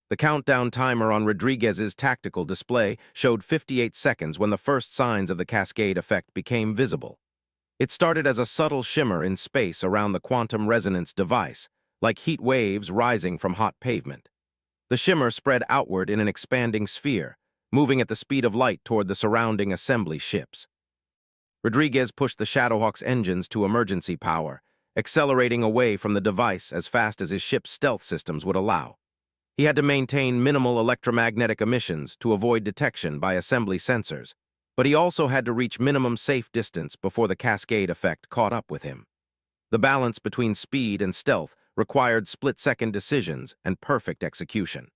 The countdown timer on Rodriguez's tactical display showed 58 seconds when the first signs of the cascade effect became visible. It started as a subtle shimmer in space around the quantum resonance device, like heat waves rising from hot pavement. The shimmer spread outward in an expanding sphere, moving at the speed of light toward the surrounding assembly ships. Rodriguez pushed the Shadowhawk's engines to emergency power, accelerating away from the device as fast as his ship's stealth systems would allow. He had to maintain minimal electromagnetic emissions to avoid detection by assembly sensors, but he also had to reach minimum safe distance before the cascade effect caught up with him. The balance between speed and stealth required split-second decisions and perfect execution.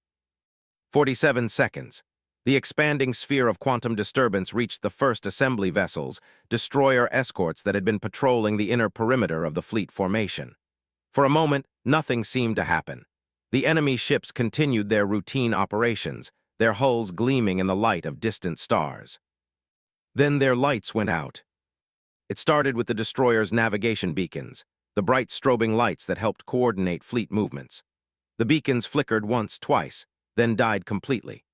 47 seconds. The expanding sphere of quantum disturbance reached the first assembly vessels, destroyer escorts that had been patrolling the inner perimeter of the fleet formation. For a moment, nothing seemed to happen. The enemy ships continued their routine operations, their hulls gleaming in the light of distant stars. Then their lights went out. It started with the destroyer's navigation beacons, the bright strobing lights that helped coordinate fleet movements. The beacons flickered once, twice, then died completely.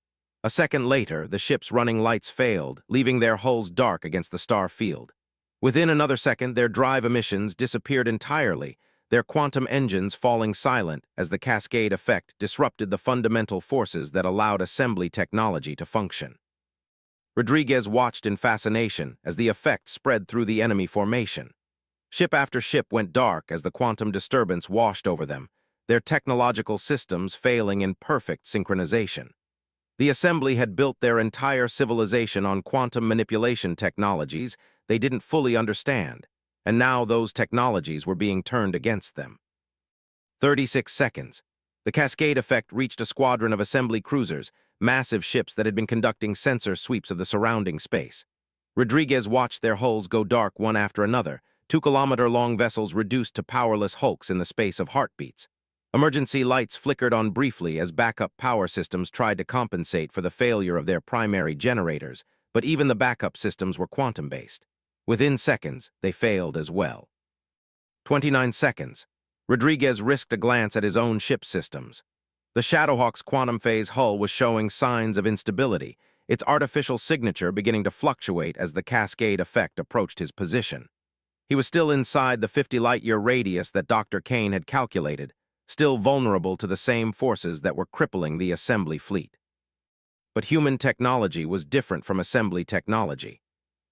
A second later, the ship's running lights failed, leaving their hulls dark against the star field. Within another second, their drive emissions disappeared entirely, their quantum engines falling silent as the cascade effect disrupted the fundamental forces that allowed assembly technology to function. Rodriguez watched in fascination as the effect spread through the enemy formation. Ship after ship went dark as the quantum disturbance washed over them, their technological systems failing in perfect synchronization. The assembly had built their entire civilization on quantum manipulation technologies they didn't fully understand, and now those technologies were being turned against them. 36 seconds. The cascade effect reached a squadron of assembly cruisers, massive ships that had been conducting sensor sweeps of the surrounding space. Rodriguez watched their hulls go dark one after another, 2-kilometer-long vessels reduced to powerless hulks in the space of heartbeats. Emergency lights flickered on briefly as backup power systems tried to compensate for the failure of their primary generators, but even the backup systems were quantum-based. Within seconds, they failed as well. 29 seconds. Rodriguez risked a glance at his own ship systems. The Shadowhawk's quantum phase hull was showing signs of instability, its artificial signature beginning to fluctuate as the cascade effect approached his position. He was still inside the 50-light-year radius that Dr. Kane had calculated, still vulnerable to the same forces that were crippling the assembly fleet. But human technology was different from assembly technology.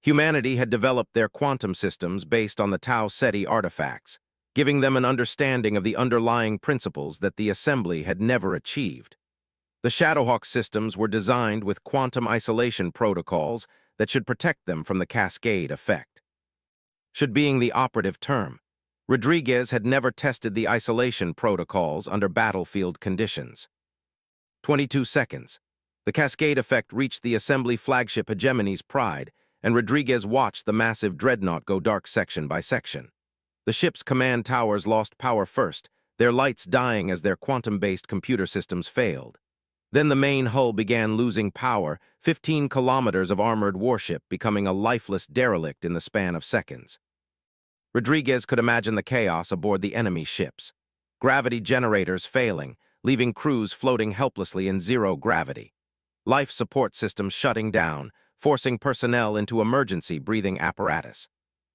Humanity had developed their quantum systems based on the Tau Ceti artifacts, giving them an understanding of the underlying principles that the assembly had never achieved. The Shadowhawk systems were designed with quantum isolation protocols that should protect them from the cascade effect. Should being the operative term, Rodriguez had never tested the isolation protocols under battlefield conditions. 22 seconds. The cascade effect reached the assembly flagship Hegemony's Pride, and Rodriguez watched the massive dreadnought go dark section by section. The ship's command towers lost power first, their lights dying as their quantum-based computer systems failed. Then the main hull began losing power, 15 kilometers of armored warship becoming a lifeless derelict in the span of seconds. Rodriguez could imagine the chaos aboard the enemy ships. Gravity generators failing, leaving crews floating helplessly in zero gravity. Life support systems shutting down, forcing personnel into emergency breathing apparatus.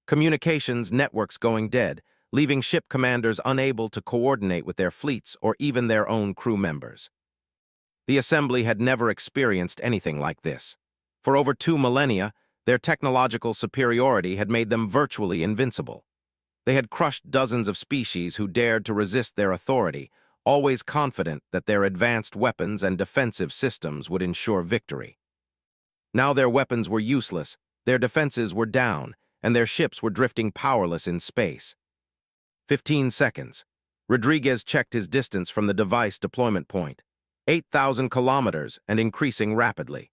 Communications networks going dead, leaving ship commanders unable to coordinate with their fleets or even their own crew members. The assembly had never experienced anything like this. For over 2 millennia, their technological superiority had made them virtually invincible. They had crushed dozens of species who dared to resist their authority, always confident that their advanced weapons and defensive systems would ensure victory. Now their weapons were useless, their defenses were down, and their ships were drifting powerless in space. 15 seconds. Rodriguez checked his distance from the device deployment point. 8,000 kilometers and increasing rapidly.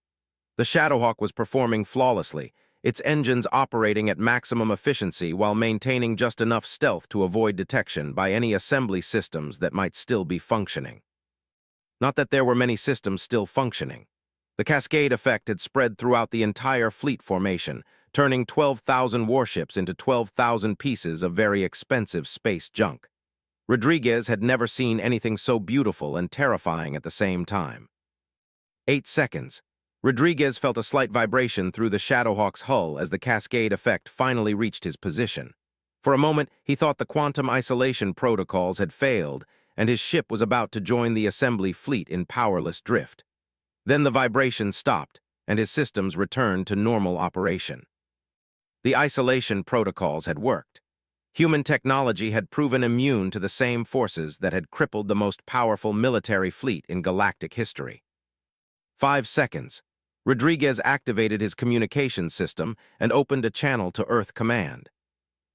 The Shadowhawk was performing flawlessly, its engines operating at maximum efficiency while maintaining just enough stealth to avoid detection by any assembly systems that might still be functioning. Not that there were many systems still functioning. The cascade effect had spread throughout the entire fleet formation, turning 12,000 warships into 12,000 pieces of very expensive space junk. Rodriguez had never seen anything so beautiful and terrifying at the same time. 8 seconds. Rodriguez felt a slight vibration through the Shadowhawk's hull as the cascade effect finally reached his position. For a moment, he thought the quantum isolation protocols had failed, and his ship was about to join the assembly fleet in powerless drift. Then the vibration stopped, and his systems returned to normal operation. The isolation protocols had worked. Human technology had proven immune to the same forces that had crippled the most powerful military fleet in galactic history. 5 seconds. Rodriguez activated his communications system and opened a channel to Earth Command.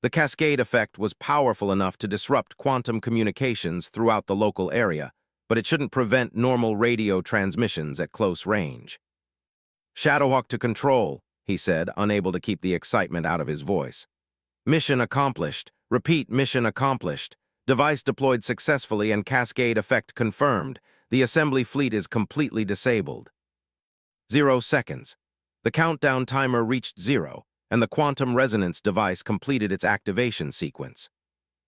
The cascade effect was powerful enough to disrupt quantum communications throughout the local area, but it shouldn't prevent normal radio transmissions at close range. "Shadowhawk to control," he said, unable to keep the excitement out of his voice. "Mission accomplished. Repeat, mission accomplished. Device deployed successfully and cascade effect confirmed. The assembly fleet is completely disabled." 0 seconds. The countdown timer reached 0, and the quantum resonance device completed its activation sequence.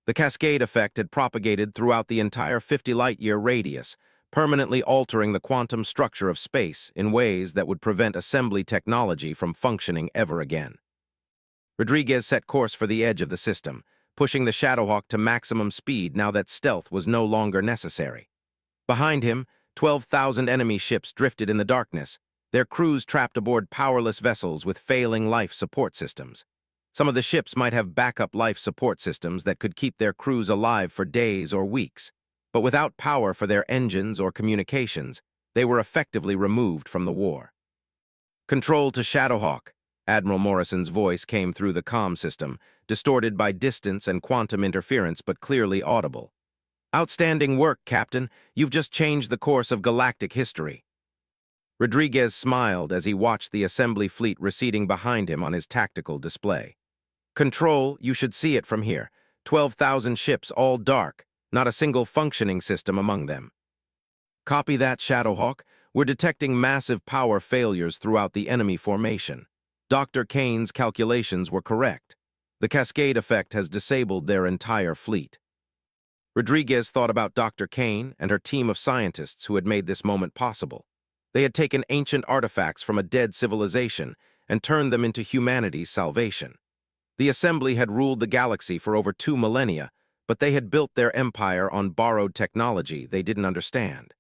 The cascade effect had propagated throughout the entire 50 light-year radius, permanently altering the quantum structure of space in ways that would prevent assembly technology from functioning ever again. Rodriguez set course for the edge of the system, pushing the Shadowhawk to maximum speed now that stealth was no longer necessary. Behind him, 12,000 enemy ships drifted in the darkness, their crews trapped aboard powerless vessels with failing life support systems. Some of the ships might have backup life support systems that could keep their crews alive for days or weeks, but without power for their engines or communications, they were effectively removed from the war. "Control to Shadowhawk," Admiral Morrison's voice came through the comm system, distorted by distance and quantum interference but clearly audible. "Outstanding work, Captain. You've just changed the course of galactic history." Rodriguez smiled as he watched the assembly fleet receding behind him on his tactical display. "Control, you should see it from here. 12,000 ships, all dark, not a single functioning system among them." "Copy that, Shadowhawk. We're detecting massive power failures throughout the enemy formation. Dr. Kane's calculations were correct. The cascade effect has disabled their entire fleet." Rodriguez thought about Dr. Kane and her team of scientists who had made this moment possible. They had taken ancient artifacts from a dead civilization and turned them into humanity's salvation. The Assembly had ruled the galaxy for over 2 millennia, but they had built their empire on borrowed technology they didn't understand.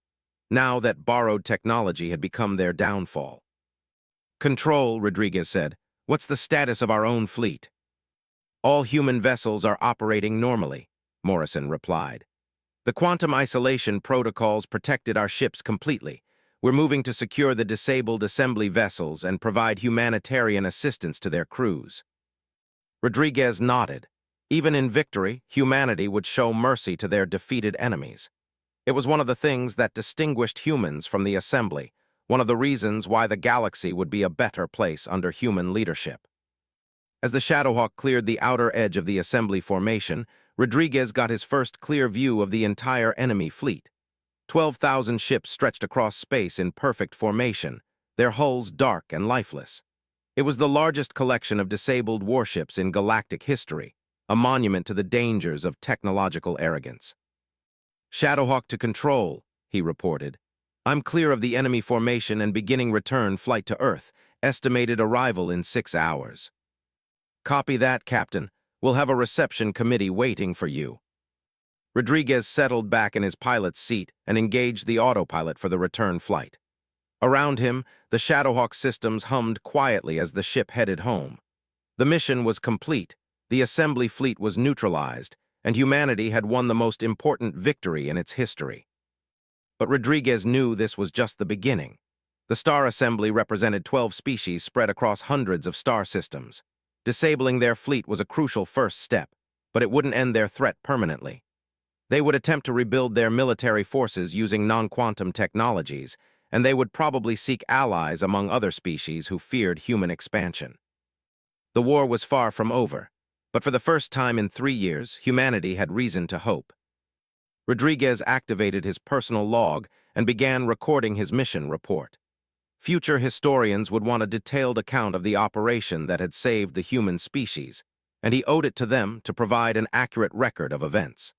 Now that borrowed technology had become their downfall. "Control," Rodriguez said. "What's the status of our own fleet?" "All human vessels are operating normally," Morrison replied. "The quantum isolation protocols protected our ships completely. We're moving to secure the disabled assembly vessels and provide humanitarian assistance to their crews." Rodriguez nodded. Even in victory, humanity would show mercy to their defeated enemies. It was one of the things that distinguished humans from the assembly, one of the reasons why the galaxy would be a better place under human leadership. As the Shadowhawk cleared the outer edge of the assembly formation, Rodriguez got his first clear view of the entire enemy fleet. 12,000 ships stretched across space in perfect formation, their hulls dark and lifeless. It was the largest collection of disabled warships in galactic history, a monument to the dangers of technological arrogance. "Shadowhawk to control," he reported. "I'm clear of the enemy formation and beginning return flight to Earth, estimated arrival in 6 hours." "Copy that, Captain. We'll have a reception committee waiting for you." Rodriguez settled back in his pilot's seat and engaged the autopilot for the return flight. Around him, the Shadowhawk systems hummed quietly as the ship headed home. The mission was complete, the assembly fleet was neutralized, and humanity had won the most important victory in its history. But Rodriguez knew this was just the beginning. The star assembly represented 12 species spread across hundreds of star systems. Disabling their fleet was a crucial first step, but it wouldn't end their threat permanently. They would attempt to rebuild their military forces using non-quantum technologies, and they would probably seek allies among other species who feared human expansion. The war was far from over, but for the first time in 3 years, humanity had reason to hope. Rodriguez activated his personal log and began recording his mission report. Future historians would want a detailed account of the operation that had saved the human species, and he owed it to them to provide an accurate record of events.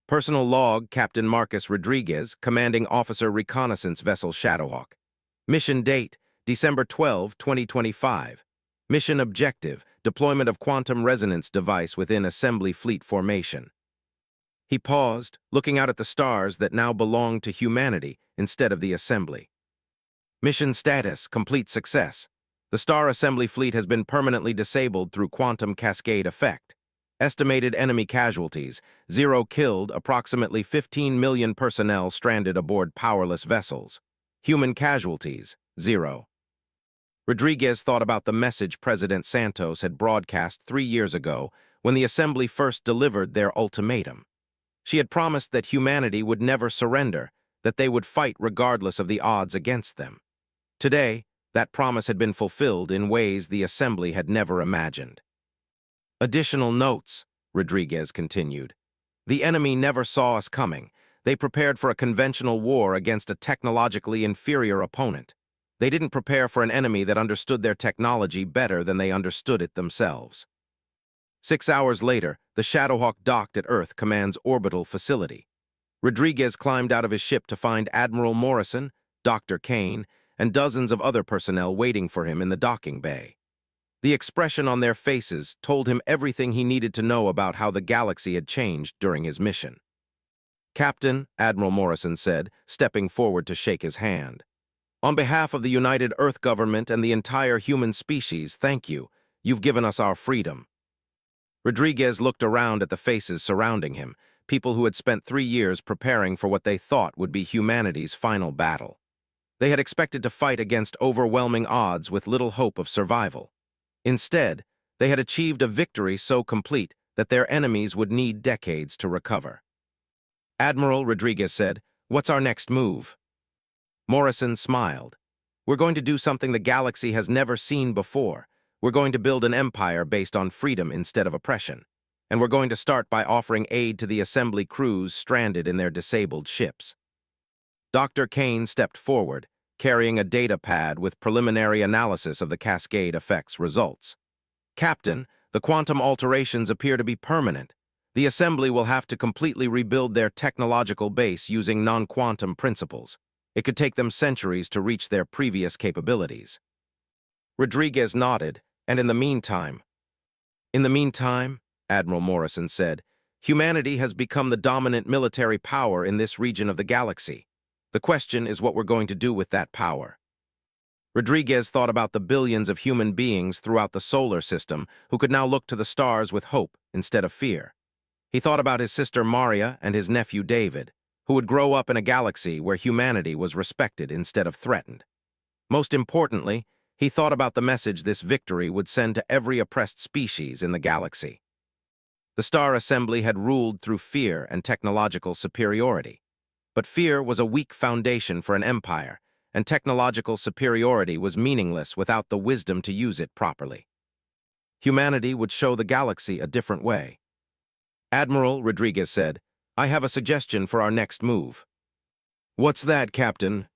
Personal log, Captain Marcus Rodriguez, Commanding Officer Reconnaissance Vessel Shadowhawk. Mission date, December 12, 2025. Mission objective, deployment of quantum resonance device within assembly fleet formation. He paused, looking out at the stars that now belonged to humanity instead of the assembly. Mission status, complete success. The Star Assembly fleet has been permanently disabled through quantum cascade effect. Estimated enemy casualties, 0 killed, approximately 15 million personnel stranded aboard powerless vessels. Human casualties, 0. Rodriguez thought about the message President Santos had broadcast 3 years ago when the Assembly first delivered their ultimatum. She had promised that humanity would never surrender, that they would fight regardless of the odds against them. Today, that promise had been fulfilled in ways the Assembly had never imagined. Additional notes, Rodriguez continued. The enemy never saw us coming. They prepared for a conventional war against a technologically inferior opponent. They didn't prepare for an enemy that understood their technology better than they understood it themselves. 6 hours later, the Shadowhawk docked at Earth Command's orbital facility. Rodriguez climbed out of his ship to find Admiral Morrison, Dr. Kane, and dozens of other personnel waiting for him in the docking bay. The expression on their faces told him everything he needed to know about how the galaxy had changed during his mission. "Captain," Admiral Morrison said, stepping forward to shake his hand. "On behalf of the United Earth government and the entire human species, thank you. You've given us our freedom." Rodriguez looked around at the faces surrounding him, people who had spent 3 years preparing for what they thought would be humanity's final battle. They had expected to fight against overwhelming odds with little hope of survival. Instead, they had achieved a victory so complete that their enemies would need decades to recover. "Admiral," Rodriguez said, "what's our next move?" Morrison smiled. "We're going to do something the galaxy has never seen before. We're going to build an empire based on freedom instead of oppression. And we're going to start by offering aid to the assembly crews stranded in their disabled ships." Dr. Kane stepped forward, carrying a data pad with preliminary analysis of the cascade effect's results. "Captain, the quantum alterations appear to be permanent. The assembly will have to completely rebuild their technological base using non-quantum principles. It could take them centuries to reach their previous capabilities." Rodriguez nodded, and in the meantime, Admiral Morrison said, "humanity has become the dominant military power in this region of the galaxy. The question is what we're going to do with that power." Rodriguez thought about the billions of human beings throughout the solar system who could now look to the stars with hope instead of fear. He thought about his sister Maria and his nephew David, who would grow up in a galaxy where humanity was respected instead of threatened. Most importantly, he thought about the message this victory would send to every oppressed species in the galaxy. The Star Assembly had ruled through fear and technological superiority. But fear was a weak foundation for an empire, and technological superiority was meaningless without the wisdom to use it properly. Humanity would show the galaxy a different way. "Admiral," Rodriguez said, "I have a suggestion for our next move." "What's that, Captain?"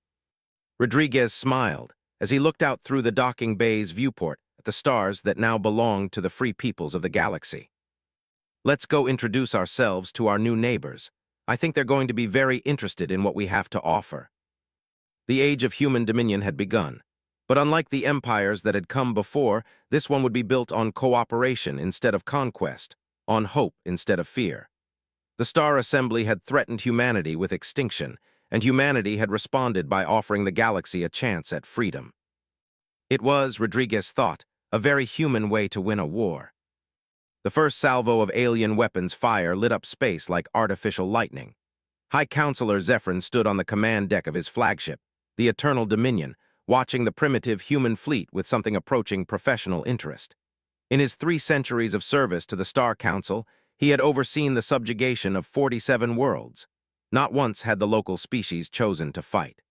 Rodriguez smiled as he looked out through the docking bay's viewport at the stars that now belonged to the free peoples of the galaxy. "Let's go introduce ourselves to our new neighbors. I think they're going to be very interested in what we have to offer." The age of human dominion had begun, but unlike the empires that had come before, this one would be built on cooperation instead of conquest, on hope instead of fear. The Star Assembly had threatened humanity with extinction, and humanity had responded by offering the galaxy a chance at freedom. It was, Rodriguez thought, a very human way to win a war. The first salvo of alien weapons fire lit up space like artificial lightning. High Counselor Zephyrin stood on the command deck of his flagship, the Eternal Dominion, watching the primitive human fleet with something approaching professional interest. In his 3 centuries of service to the Star Council, he had overseen the subjugation of 47 worlds. Not once had the local species chosen to fight.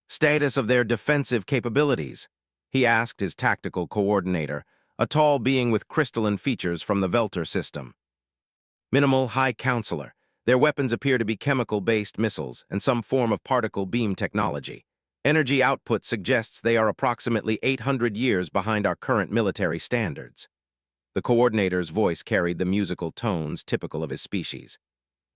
"Status of their defensive capabilities?" he asked his tactical coordinator, a tall being with crystalline features from the Velter system. "Minimal, High Counselor. Their weapons appear to be chemical-based missiles and some form of particle beam technology. Energy output suggests they are approximately 800 years behind our current military standards." The coordinator's voice carried the musical tones typical of his species.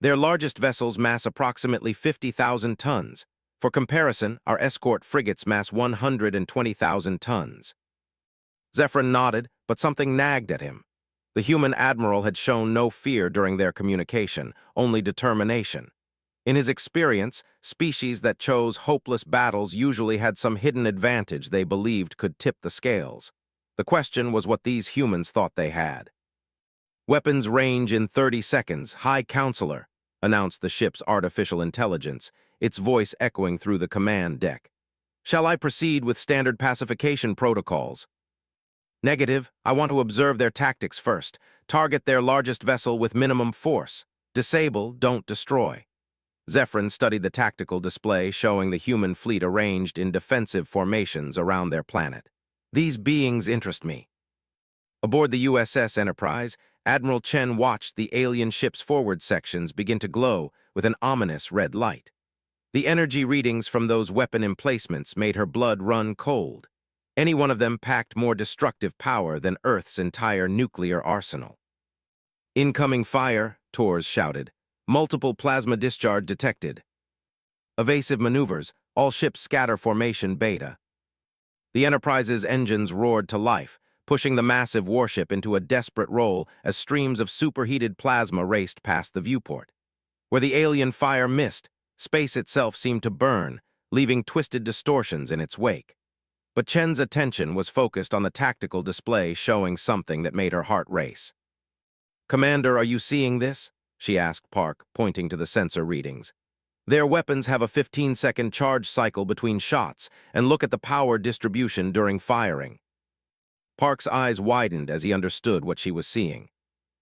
Their largest vessels mass approximately 50,000 tons. For comparison, our escort frigates mass 120,000 tons. Zephyrin nodded, but something nagged at him. The human admiral had shown no fear during their communication, only determination. In his experience, species that chose hopeless battles usually had some hidden advantage they believed could tip the scales. The question was what these humans thought they had. "Weapons range in 30 seconds, High Counselor," announced the ship's artificial intelligence, its voice echoing through the command deck. "Shall I proceed with standard pacification protocols?" "Negative. I want to observe their tactics first. Target their largest vessel with minimum force. Disable, don't destroy." Zephyrin studied the tactical display showing the human fleet arranged in defensive formations around their planet. "These beings interest me." Aboard the USS Enterprise, Admiral Chen watched the alien ship's forward sections begin to glow with an ominous red light. The energy readings from those weapon emplacements made her blood run cold. Any one of them packed more destructive power than Earth's entire nuclear arsenal. "Incoming fire," Torres shouted. "Multiple plasma discharge detected." "Evasive maneuvers, all ships scatter formation beta." The Enterprise's engines roared to life, pushing the massive warship into a desperate roll as streams of superheated plasma raced past the viewport. Where the alien fire missed, space itself seemed to burn, leaving twisted distortions in its wake. But Chen's attention was focused on the tactical display showing something that made her heart race. "Commander, are you seeing this?" she asked Park, pointing to the sensor readings. "Their weapons have a 15-second charge cycle between shots, and look at the power distribution during firing." Park's eyes widened as he understood what she was seeing.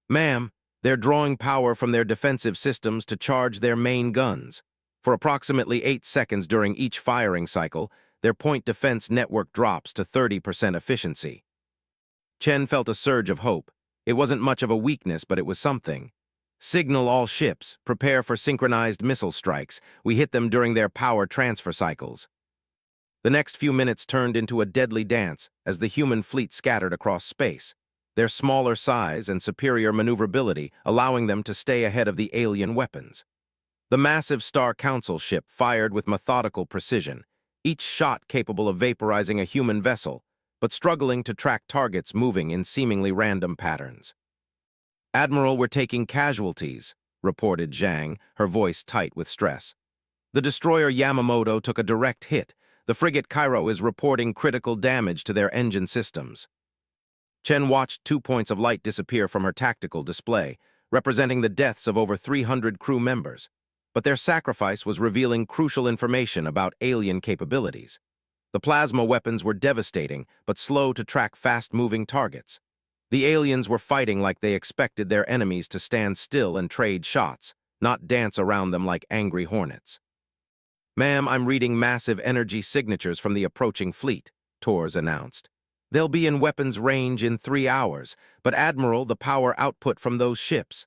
"Ma'am, they're drawing power from their defensive systems to charge their main guns. For approximately 8 seconds during each firing cycle, their point defense network drops to 30% efficiency." Chen felt a surge of hope. It wasn't much of a weakness, but it was something. "Signal all ships, prepare for synchronized missile strikes. We hit them during their power transfer cycles." The next few minutes turned into a deadly dance as the human fleet scattered across space, their smaller size and superior maneuverability allowing them to stay ahead of the alien weapons. The massive Star Council ship fired with methodical precision, each shot capable of vaporizing a human vessel, but struggling to track targets moving in seemingly random patterns. "Admiral, we're taking casualties," reported Zhang, her voice tight with stress. "The destroyer Yamamoto took a direct hit. The frigate Cairo is reporting critical damage to their engine systems." Chen watched 2 points of light disappear from her tactical display, representing the deaths of over 300 crew members. But their sacrifice was revealing crucial information about alien capabilities. The plasma weapons were devastating, but slow to track fast-moving targets. The aliens were fighting like they expected their enemies to stand still and trade shots, not dance around them like angry hornets. "Ma'am, I'm reading massive energy signatures from the approaching fleet," Torres announced. "They'll be in weapons range in 3 hours, but Admiral, the power output from those ships.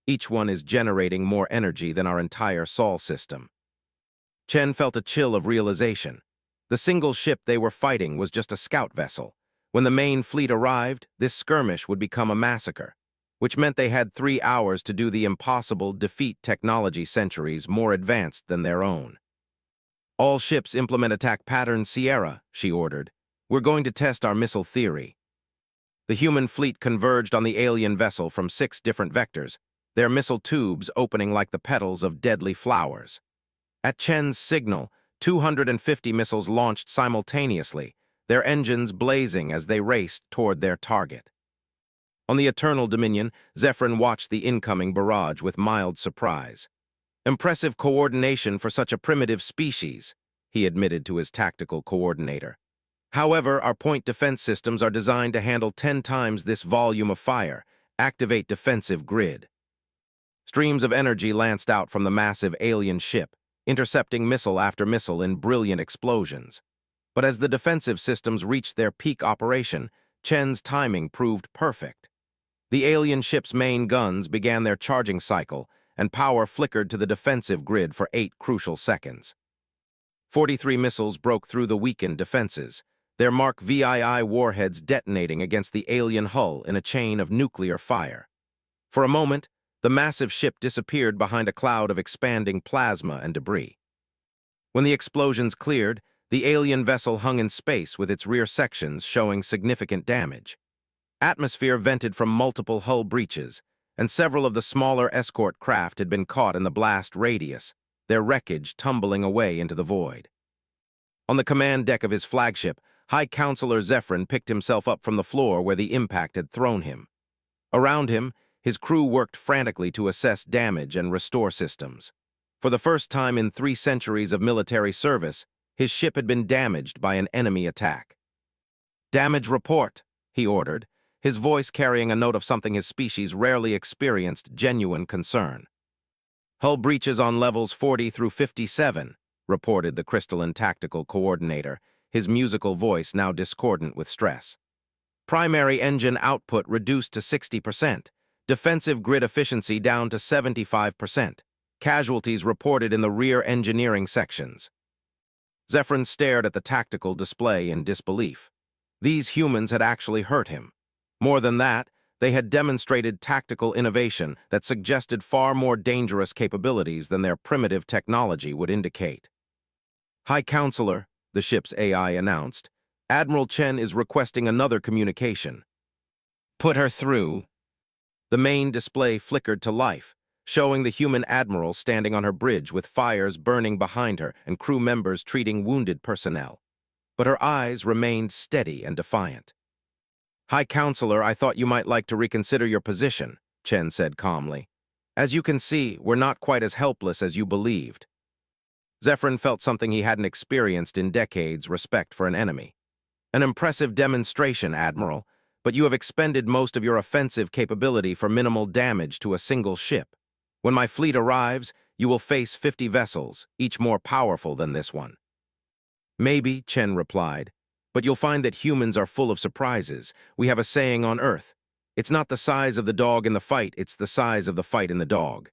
Each one is generating more energy than our entire Sol system." Chen felt a chill of realization. The single ship they were fighting was just a scout vessel. When the main fleet arrived, this skirmish would become a massacre, which meant they had 3 hours to do the impossible, defeat technology centuries more advanced than their own. "All ships implement attack pattern Sierra," she ordered. "We're going to test our missile theory." The human fleet converged on the alien vessel from 6 different vectors, their missile tubes opening like the petals of deadly flowers. At Chen's signal, 250 missiles launched simultaneously, their engines blazing as they raced toward their target. On the Eternal Dominion, Zephyrin watched the incoming barrage with mild surprise. "Impressive coordination for such a primitive species," he admitted to his tactical coordinator. "However, our point defense systems are designed to handle 10 times this volume of fire. Activate defensive grid." Streams of energy lanced out from the massive alien ship, intercepting missile after missile in brilliant explosions. But as the defensive systems reached their peak operation, Chen's timing proved perfect. The alien ship's main guns began their charging cycle, and power flickered to the defensive grid for 8 crucial seconds. 43 missiles broke through the weakened defenses, their Mark VII warheads detonating against the alien hull in a chain of nuclear fire. For a moment, The massive ship disappeared behind a cloud of expanding plasma and debris. When the explosions cleared, the alien vessel hung in space with its rear sections showing significant damage. Atmosphere vented from multiple hull breaches, and several of the smaller escort craft had been caught in the blast radius, their wreckage tumbling away into the void. On the command deck of his flagship, High Counselor Zephyrin picked himself up from the floor where the impact had thrown him. Around him, his crew worked frantically to assess damage and restore systems. For the first time in 3 centuries of military service, his ship had been damaged by an enemy attack. "Damage report," he ordered, his voice carrying a note of something his species rarely experienced genuine concern. "Hull breaches on levels 40 through 57, reported the crystalline tactical coordinator, his musical voice now discordant with stress. "Primary engine output reduced to 60%, defensive grid efficiency down to 75%. Casualties reported in the rear engineering sections." Zephyrin stared at the tactical display in disbelief. These humans had actually hurt him. More than that, they had demonstrated tactical innovation that suggested far more dangerous capabilities than their primitive technology would indicate. "High Counselor," the ship's AI announced, "Admiral Chen is requesting another communication." "Put her through." The main display flickered to life, showing the human admiral standing on her bridge with fires burning behind her and crew members treating wounded personnel. But her eyes remained steady and defiant. "High Counselor, I thought you might like to reconsider your position," Chen said calmly. "As you can see, we're not quite as helpless as you believed." Zephyrin felt something he hadn't experienced in decades: respect for an enemy. "An impressive demonstration, Admiral, but you have expended most of your offensive capability for minimal damage to a single ship. When my fleet arrives, you will face 50 vessels, each more powerful than this one." "Maybe," Chen replied, "but you'll find that humans are full of surprises. We have a saying on Earth: it's not the size of the dog in the fight, it's the size of the fight in the dog."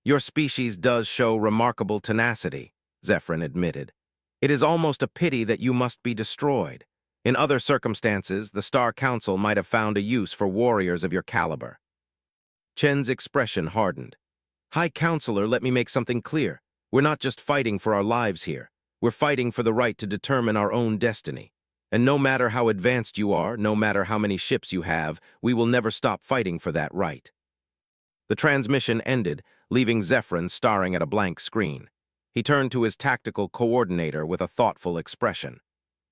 "Your species does show remarkable tenacity," Zephyrin admitted. "It is almost a pity that you must be destroyed. In other circumstances, the Star Council might have found a use for warriors of your caliber." Chen's expression hardened. "High Counselor, let me make something clear. We're not just fighting for our lives here. We're fighting for the right to determine our own destiny. And no matter how advanced you are, no matter how many ships you have, we will never stop fighting for that right." The transmission ended, leaving Zephyrin staring at a blank screen. He turned to his tactical coordinator with a thoughtful expression.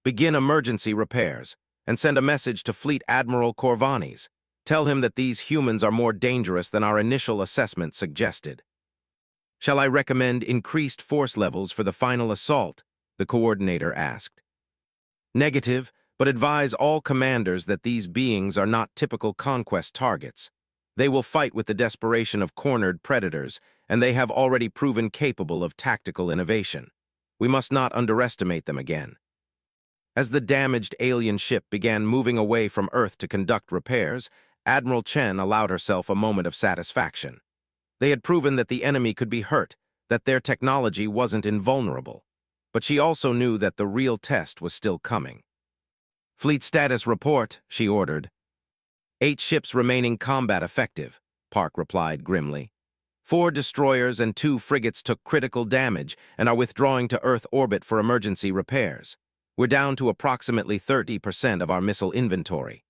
"Begin emergency repairs, and send a message to Fleet Admiral Corvanis. Tell him that these humans are more dangerous than our initial assessment suggested." "Shall I recommend increased force levels for the final assault?" the coordinator asked. "Negative, but advise all commanders that these beings are not typical conquest targets. They will fight with the desperation of cornered predators, and they have already proven capable of tactical innovation. We must not underestimate them again." As the damaged alien ship began moving away from Earth to conduct repairs, Admiral Chen allowed herself a moment of satisfaction. They had proven that the enemy could be hurt, that their technology wasn't invulnerable. But she also knew that the real test was still coming. "Fleet status report," she ordered. 8 ships remaining combat effective," Park replied grimly. 4 destroyers and 2 frigates took critical damage and are withdrawing to Earth orbit for emergency repairs. We're down to approximately 30% of our missile inventory."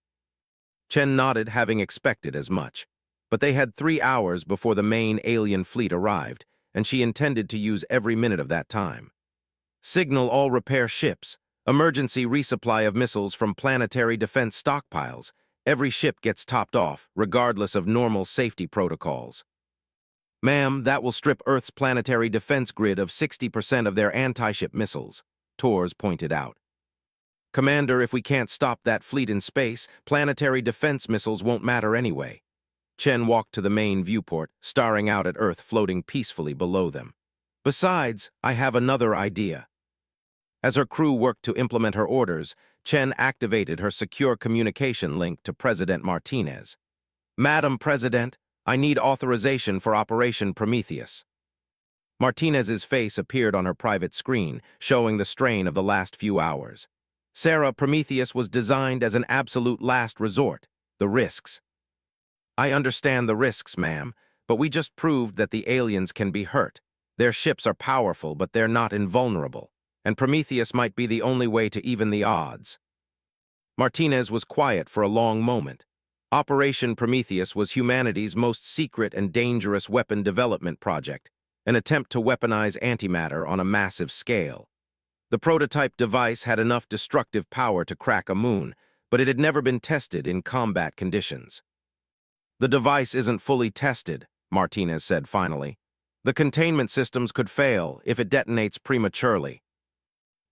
Chen nodded, having expected as much. But they had 3 hours before the main alien fleet arrived, and she intended to use every minute of that time. "Signal all repair ships. Emergency resupply of missiles from planetary defense stockpiles. Every ship gets topped off, regardless of normal safety protocols." "Ma'am, that will strip Earth's planetary defense grid of 60% of their anti-ship missiles," Torres pointed out. "Commander, if we can't stop that fleet in space, planetary defense missiles won't matter anyway." Chen walked to the main viewport, staring out at Earth floating peacefully below them. "Besides, I have another idea." As her crew worked to implement her orders, Chen activated her secure communication link to President Martinez. "Madam President, I need authorization for Operation Prometheus." Martinez's face appeared on her private screen, showing the strain of the last few hours. "Sarah, Prometheus was designed as an absolute last resort. The risks." "I understand the risks, ma'am, but we just proved that the aliens can be hurt. Their ships are powerful, but they're not invulnerable, and Prometheus might be the only way to even the odds." Martinez was quiet for a long moment. Operation Prometheus was humanity's most secret and dangerous weapon development project, an attempt to weaponize antimatter on a massive scale. The prototype device had enough destructive power to crack a moon, but it had never been tested in combat conditions. "The device isn't fully tested," Martinez said finally. "The containment systems could fail if it detonates prematurely."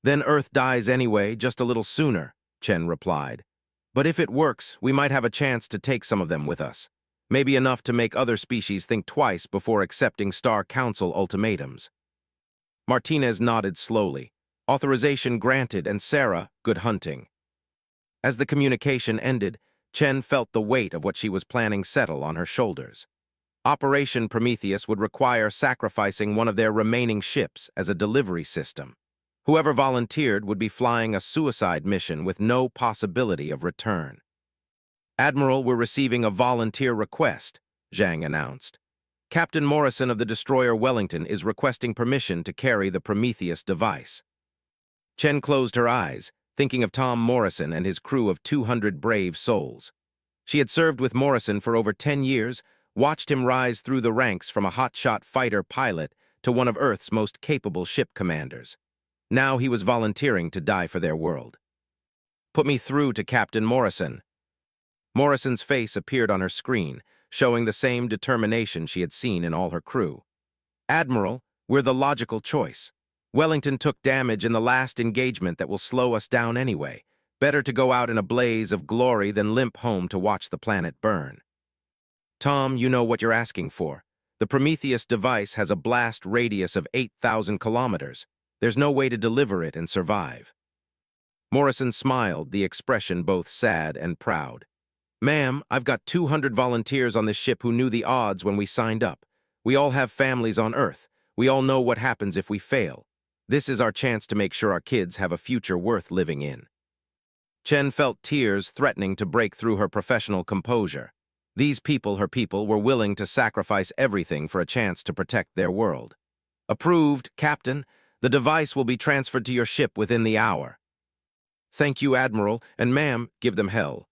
"Then Earth dies anyway, just a little sooner," Chen replied. "But if it works, we might have a chance to take some of them with us. Maybe enough to make other species think twice before accepting Star Council ultimatums." Martinez nodded slowly. Authorization granted, and Sarah, good hunting. As the communication ended, Chen felt the weight of what she was planning settle on her shoulders. Operation Prometheus would require sacrificing one of their remaining ships as a delivery system. Whoever volunteered would be flying a suicide mission with no possibility of return. "Admiral, we're receiving a volunteer request," Zhang announced. "Captain Morrison of the destroyer Wellington is requesting permission to carry the Prometheus device." Chen closed her eyes, thinking of Tom Morrison and his crew of 200 brave souls. She had served with Morrison for over 10 years, watched him rise through the ranks from a hotshot fighter pilot to one of Earth's most capable ship commanders. Now he was volunteering to die for their world. "Put me through to Captain Morrison." Morrison's face appeared on her screen, showing the same determination she had seen in all her crew. "Admiral, we're the logical choice. Wellington took damage in the last engagement that will slow us down anyway. Better to go out in a blaze of glory than limp home to watch the planet burn." "Tom, you know what you're asking for. The Prometheus device has a blast radius of 8,000 kilometers. There's no way to deliver it and survive." Morrison smiled, the expression both sad and proud. "Ma'am, I've got 200 volunteers on this ship who knew the odds when we signed up. We all have families on Earth. We all know what happens if we fail. This is our chance to make sure our kids have a future worth living in." Chen felt tears threatening to break through her professional composure. These people, her people, were willing to sacrifice everything for a chance to protect their world. "Approved, Captain. The device will be transferred to your ship within the hour." "Thank you, Admiral, and ma'am, give them hell."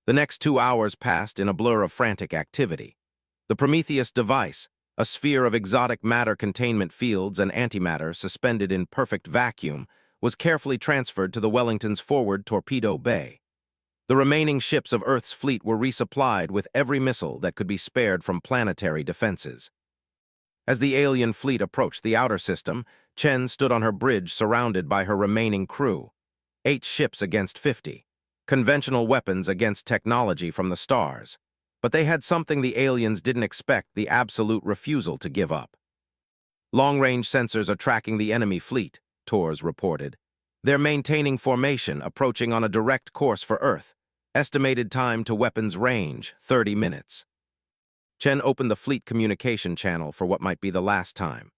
The next 2 hours passed in a blur of frantic activity. The Prometheus device, a sphere of exotic matter containment fields and antimatter suspended in perfect vacuum, was carefully transferred to the Wellington's forward torpedo bay. The remaining ships of Earth's fleet were resupplied with every missile that could be spared from planetary defenses. As the alien fleet approached the outer system, Chen stood on her bridge surrounded by her remaining crew. 8 ships against 50. Conventional weapons against technology from the stars. But they had something the aliens didn't expect: the absolute refusal to give up. "Long-range sensors are tracking the enemy fleet," Tors reported. "They're maintaining formation, approaching on a direct course for Earth. Estimated time to weapons range, 30 minutes. Chen opened the fleet communication channel for what might be the last time.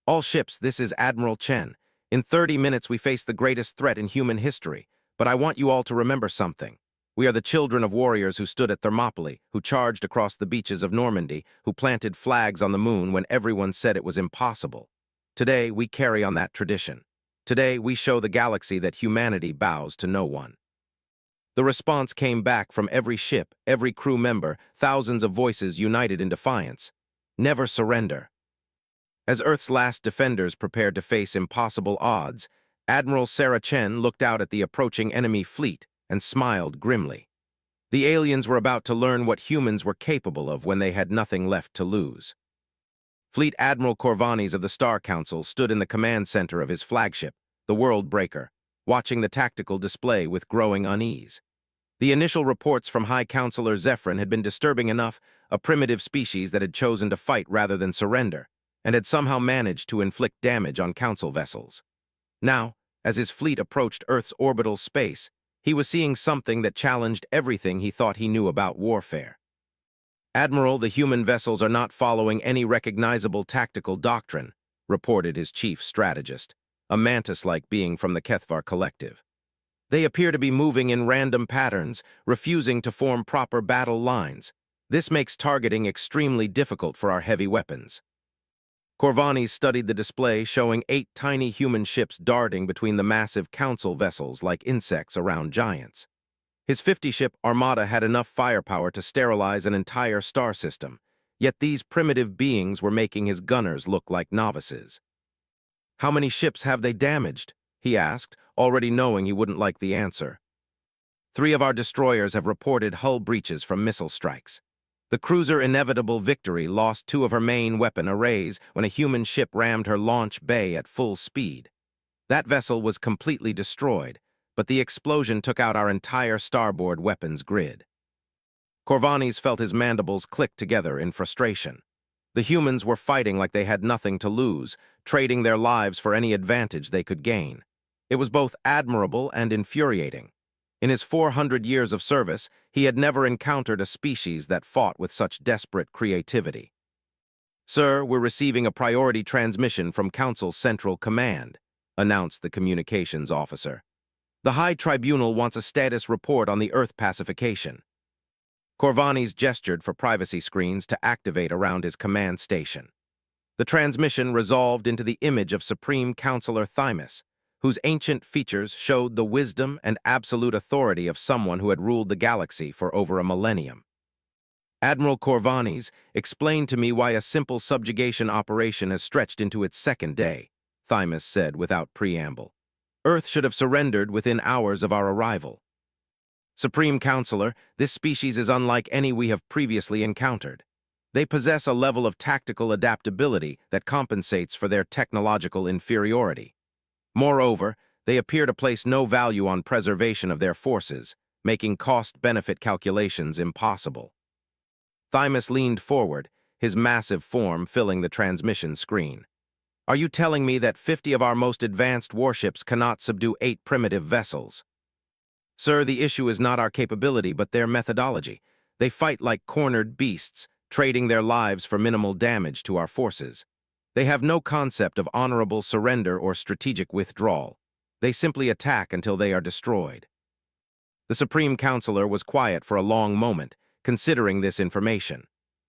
"All ships, this is Admiral Chen. In 30 minutes we face the greatest threat in human history, but I want you all to remember something. We are the children of warriors who stood at Thermopylae, who charged across the beaches of Normandy, who planted flags on the moon when everyone said it was impossible. Today, we carry on that tradition. Today, we show the galaxy that humanity bows to no one." The response came back from every ship, every crew member, thousands of voices united in defiance. "Never surrender." As Earth's last defenders prepared to face impossible odds, Admiral Sarah Chen looked out at the approaching enemy fleet and smiled grimly. The aliens were about to learn what humans were capable of when they had nothing left to lose. Fleet Admiral Corvanis of the Star Council stood in the command center of his flagship, the World Breaker, watching the tactical display with growing unease. The initial reports from High Counselor Zephyrin had been disturbing enough: a primitive species that had chosen to fight rather than surrender, and had somehow managed to inflict damage on Council vessels. Now, as his fleet approached Earth's orbital space, he was seeing something that challenged everything he thought he knew about warfare. "Admiral, the human vessels are not following any recognizable tactical doctrine," reported his chief strategist, a mantis-like being from the Kethvar Collective. "They appear to be moving in random patterns, refusing to form proper battle lines. This makes targeting extremely difficult for our heavy weapons. Corvani studied the display showing 8 tiny human ships darting between the massive council vessels like insects around giants. His 50-ship armada had enough firepower to sterilize an entire star system, yet these primitive beings were making his gunners look like novices. "How many ships have they damaged?" he asked, already knowing he wouldn't like the answer. "3 of our destroyers have reported hull breaches from missile strikes. The cruiser Inevitable Victory lost 2 of her main weapon arrays when a human ship rammed her launch bay at full speed. That vessel was completely destroyed, but the explosion took out our entire starboard weapons grid." Corvanis felt his mandibles click together in frustration. The humans were fighting like they had nothing to lose, trading their lives for any advantage they could gain. It was both admirable and infuriating. In his 400 years of service, he had never encountered a species that fought with such desperate creativity. "Sir, we're receiving a priority transmission from Council's Central Command," announced the communications officer. "The High Tribunal wants a status report on the Earth pacification." Corvanis gestured for privacy screens to activate around his command station. The transmission resolved into the image of Supreme Counselor Thymus, whose ancient features showed the wisdom and absolute authority of someone who had ruled the galaxy for over a millennium. "Admiral Corvanis, explain to me why a simple subjugation operation has stretched into its 2nd day," Thymus said without preamble. "Earth should have surrendered within hours of our arrival." "Supreme Counselor, this species is unlike any we have previously encountered. They possess a level of tactical adaptability that compensates for their technological inferiority. Moreover, they appear to place no value on preservation of their forces, making cost-benefit calculations impossible." Thymus leaned forward, his massive form filling the transmission screen. "Are you telling me that 50 of our most advanced warships cannot subdue 8 primitive vessels?" "Sir, the issue is not our capability, but their methodology. They fight like cornered beasts, trading their lives for minimal damage to our forces. They have no concept of honorable surrender or strategic withdrawal. They simply attack until they are destroyed." The Supreme Counselor was quiet for a long moment, considering this information.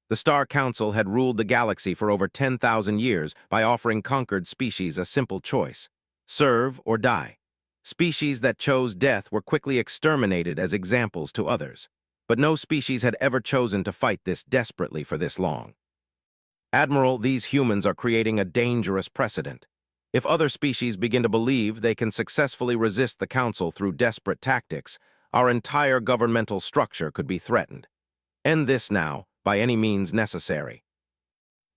The Star Council had ruled the galaxy for over 10,000 years by offering conquered species a simple choice: serve or die. Species that chose death were quickly exterminated as examples to others, but no species had ever chosen to fight this desperately for this long. "Admiral, these humans are creating a dangerous precedent. If other species begin to believe they can successfully resist the Council through desperate tactics, our entire governmental structure could be threatened. End this now, by any means necessary."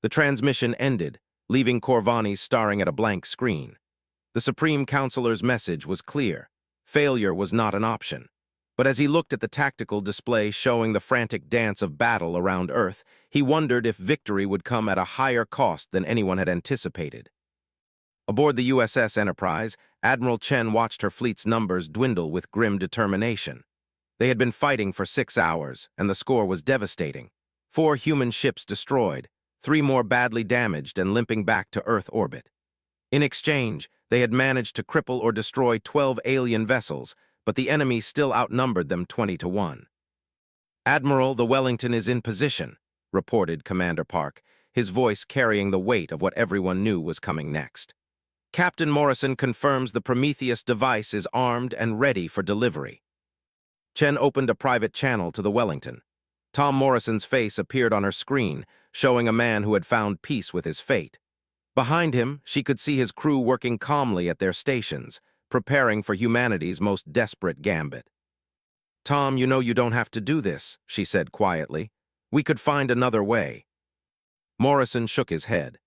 The transmission ended, leaving Corvanis staring at a blank screen. The Supreme Counselor's message was clear. Failure was not an option. But as he looked at the tactical display showing the frantic dance of battle around Earth, he wondered if victory would come at a higher cost than anyone had anticipated. Aboard the USS Enterprise, Admiral Chen watched her fleet's numbers dwindle with grim determination. They had been fighting for 6 hours, and the score was devastating. 4 human ships destroyed, 3 more badly damaged and limping back to Earth orbit. In exchange, they had managed to cripple or destroy 12 alien vessels, but the enemy still outnumbered them 20-1. "Admiral, the Wellington is in position," reported Commander Park, his voice carrying the weight of what everyone knew was coming next. "Captain Morrison confirms the Prometheus device is armed and ready for delivery." Chen opened a private channel to the Wellington. Tom Morrison's face appeared on her screen, showing a man who had found peace with his fate. Behind him, she could see his crew working calmly at their stations, preparing for humanity's most desperate gambit. "Tom, you know you don't have to do this," she said quietly. "We could find another way." Morrison shook his head.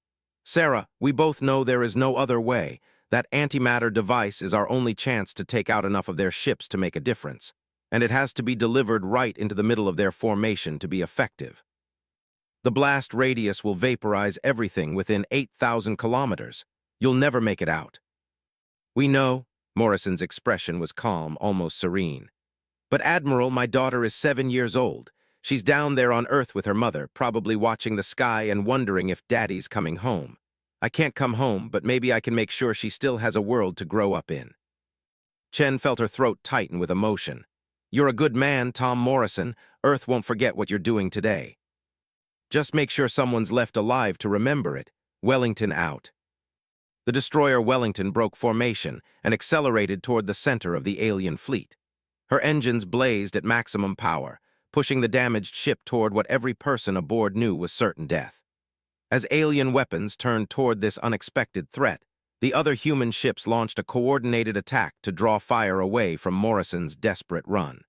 "Sarah, we both know there is no other way. That antimatter device is our only chance to take out enough of their ships to make a difference, and it has to be delivered right into the middle of their formation to be effective. The blast radius will vaporize everything within 8,000 kilometers. You'll never make it out." "We know." Morrison's expression was calm, almost serene. "But Admiral, my daughter is 7 years old. She's down there on Earth with her mother, probably watching the sky and wondering if Daddy's coming home. I can't come home, but maybe I can make sure she still has a world to grow up in." Chen felt her throat tighten with emotion. "You're a good man, Tom Morrison. Earth won't forget what you're doing today. Just make sure someone's left alive to remember it. Wellington out. The destroyer Wellington broke formation and accelerated toward the center of the alien fleet. Her engines blazed at maximum power, pushing the damaged ship toward what every person aboard knew was certain death. As alien weapons turned toward this unexpected threat, the other human ships launched a coordinated attack to draw fire away from Morrison's desperate run.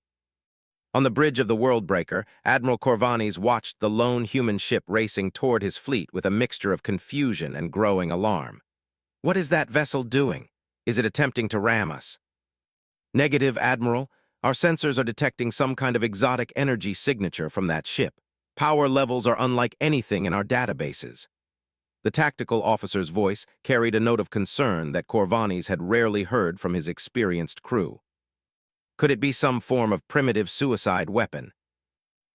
On the bridge of the Worldbreaker, Admiral Corvanis watched the lone human ship racing toward his fleet with a mixture of confusion and growing alarm. What is that vessel doing? Is it attempting to ram us? Negative, Admiral. Our sensors are detecting some kind of exotic energy signature from that ship. Power levels are unlike anything in our databases. The tactical officer's voice carried a note of concern that Corvanis had rarely heard from his experienced crew. Could it be some form of primitive suicide weapon?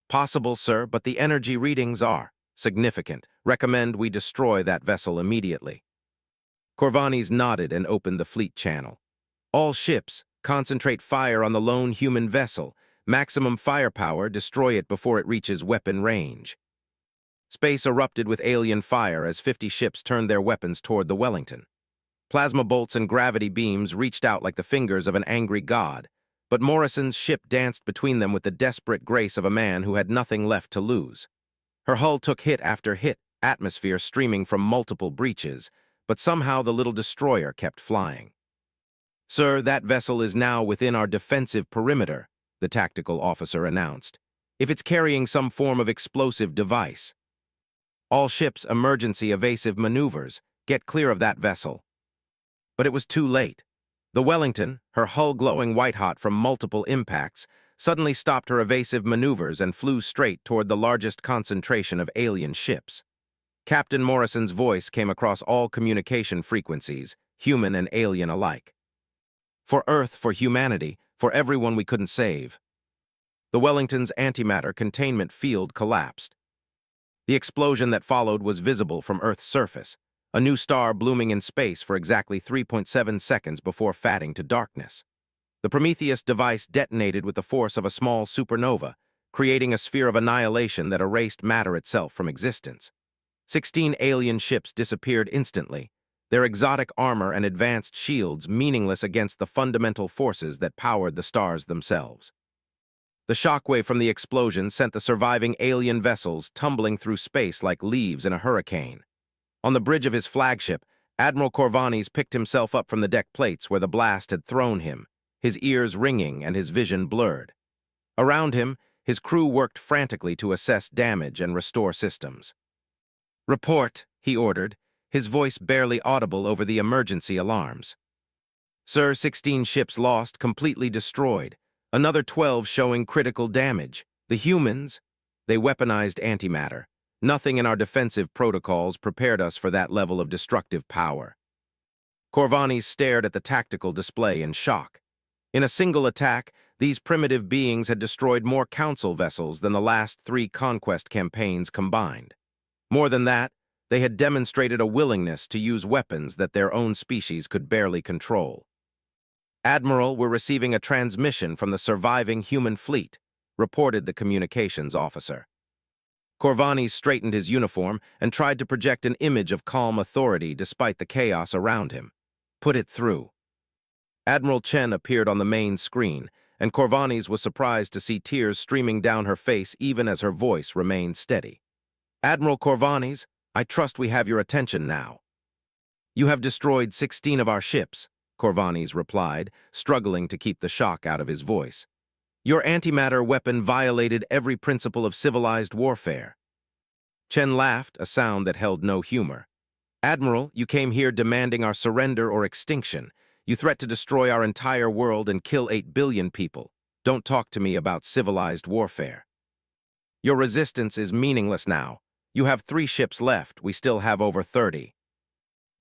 Possible, sir, but the energy readings are significant. Recommend we destroy that vessel immediately. Corvanis nodded and opened the fleet channel. All ships, concentrate fire on the lone human vessel. Maximum firepower, destroy it before it reaches weapon range. Space erupted with alien fire as 50 ships turned their weapons toward the Wellington. Plasma bolts and gravity beams reached out like the fingers of an angry god, but Morrison's ship danced between them with the desperate grace of a man who had nothing left to lose. Her hull took hit after hit, atmosphere streaming from multiple breaches, but somehow the little destroyer kept flying. Sir, that vessel is now within our defensive perimeter, the tactical officer announced. If it's carrying some form of explosive device. All ships emergency evasive maneuvers, get clear of that vessel. But it was too late. The Wellington, her hull glowing white-hot from multiple impacts, suddenly stopped her evasive maneuvers and flew straight toward the largest concentration of alien ships. Captain Morrison's voice came across all communication frequencies, human and alien alike. For Earth, for humanity, for everyone we couldn't save. The Wellington's antimatter containment field collapsed. The explosion that followed was visible from Earth's surface, a new star blooming in space for exactly 3.7 seconds before fading to darkness. The Prometheus device detonated with the force of a small supernova, creating a sphere of annihilation that erased matter itself from existence. 16 alien ships disappeared instantly, their exotic armor and advanced shields meaningless against the fundamental forces that powered the stars themselves. The shockwave from the explosion sent the surviving alien vessels tumbling through space like leaves in a hurricane. On the bridge of his flagship, Admiral Corvanis picked himself up from the deck plates where the blast had thrown him, his ears ringing and his vision blurred. Around him, his crew worked frantically to assess damage and restore systems. "Report," he ordered, his voice barely audible over the emergency alarms. "Sir, 16 ships lost, completely destroyed. Another 12 showing critical damage. The humans, they weaponized antimatter. Nothing in our defensive protocols prepared us for that level of destructive power." Corvanis stared at the tactical display in shock. In a single attack, these primitive beings had destroyed more council vessels than the last 3 conquest campaigns combined. More than that, they had demonstrated a willingness to use weapons that their own species could barely control. "Admiral, we're receiving a transmission from the surviving human fleet," reported the communications officer. Corvanis straightened his uniform and tried to project an image of calm authority despite the chaos around him. "Put it through." Admiral Chen appeared on the main screen, and Corvanis was surprised to see tears streaming down her face even as her voice remained steady. "Admiral Corvanis, I trust we have your attention now." "You have destroyed 16 of our ships," Corvanis replied, struggling to keep the shock out of his voice. "Your antimatter weapon violated every principle of civilized warfare." Chen laughed, a sound that held no humor. "Admiral, you came here demanding our surrender or extinction. You threat to destroy our entire world and kill 8 billion people. Don't talk to me about civilized warfare. Your resistance is meaningless now. You have 3 ships left, we still have over 30.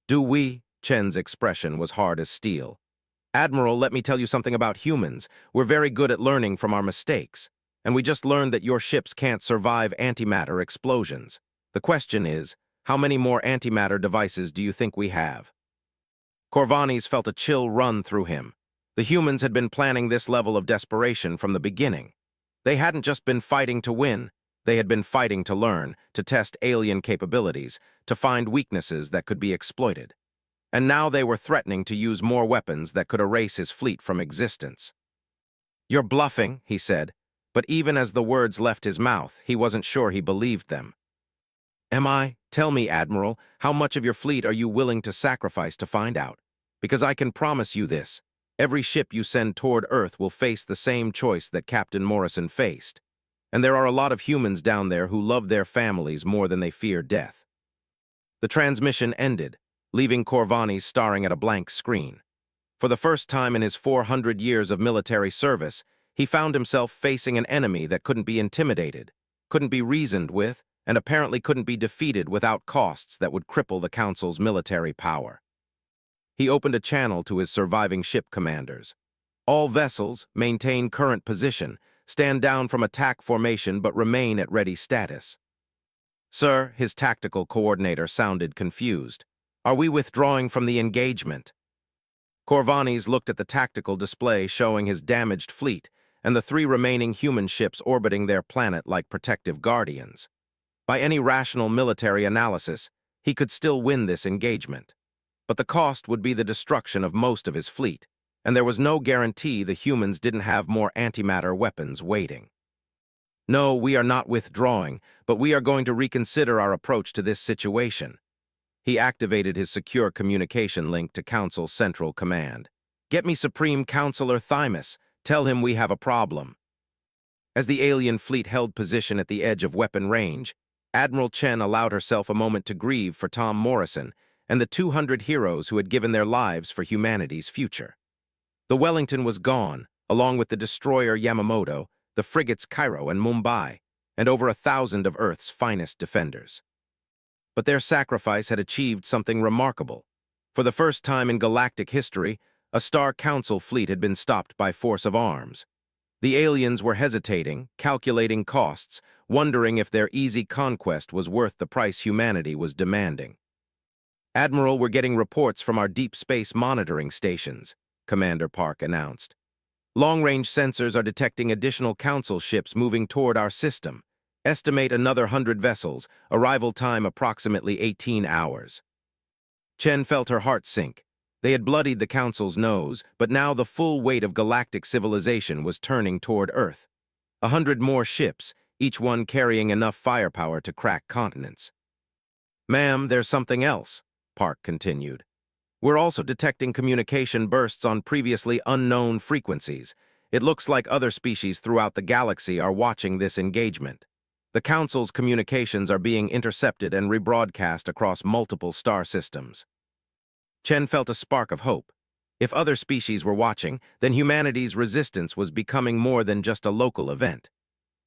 "Do we?" Chen's expression was hard as steel. "Admiral, let me tell you something about humans. We're very good at learning from our mistakes. And we just learned that your ships can't survive antimatter explosions. The question is, how many more antimatter devices do you think we have?" Corvanis felt a chill run through him. The humans had been planning this level of desperation from the beginning. They hadn't just been fighting to win, they had been fighting to learn, to test alien capabilities, to find weaknesses that could be exploited. And now they were threatening to use more weapons that could erase his fleet from existence. "You're bluffing," he said, but even as the words left his mouth, he wasn't sure he believed them. "Am I? Tell me, Admiral, how much of your fleet are you willing to sacrifice to find out? Because I can promise you this. Every ship you send toward Earth will face the same choice that Captain Morrison faced. And there are a lot of humans down there who love their families more than they fear death." The transmission ended, leaving Corvanis staring at a blank screen. For the first time in his 400 years of military service, he found himself facing an enemy that couldn't be intimidated, couldn't be reasoned with, and apparently couldn't be defeated without costs that would cripple the Council's military power. He opened a channel to his surviving ship commanders. "All vessels, maintain current position, stand down from attack formation but remain at ready status." "Sir," his tactical coordinator sounded confused. "Are we withdrawing from the engagement?" Corvanis looked at the tactical display showing his damaged fleet and the 3 remaining human ships orbiting their planet like protective guardians. By any rational military analysis, he could still win this engagement. But the cost would be the destruction of most of his fleet, and there was no guarantee the humans didn't have more antimatter weapons waiting. "No, we are not withdrawing, but we are going to reconsider our approach to this situation." He activated his secure communication link to Council Central Command. "Get me Supreme Counselor Thymus. Tell him we have a problem." As the alien fleet held position at the edge of weapon range, Admiral Chen allowed herself a moment to grieve for Tom Morrison and the 200 heroes who had given their lives for humanity's future. The Wellington was gone, along with the destroyer Yamamoto, the frigates Cairo and Mumbai, and over 1,000 of Earth's finest defenders. But their sacrifice had achieved something remarkable. For the first time in galactic history, a Star Council fleet had been stopped by force of arms. The aliens were hesitating, calculating costs, wondering if their easy conquest was worth the price humanity was demanding. "Admiral, we're getting reports from our deep space monitoring stations," Commander Park announced. "Long-range sensors are detecting additional Council ships moving toward our system. Estimate another 100 vessels, arrival time approximately 18 hours. Chen felt her heart sink. They had bloodied the Council's nose, but now the full weight of galactic civilization was turning toward Earth. 100 more ships, each one carrying enough firepower to crack continents. "Ma'am, there's something else," Park continued. "We're also detecting communication bursts on previously unknown frequencies. It looks like other species throughout the galaxy are watching this engagement. The Council's communications are being intercepted and rebroadcast across multiple star systems." Chen felt a spark of hope. If other species were watching, then humanity's resistance was becoming more than just a local event.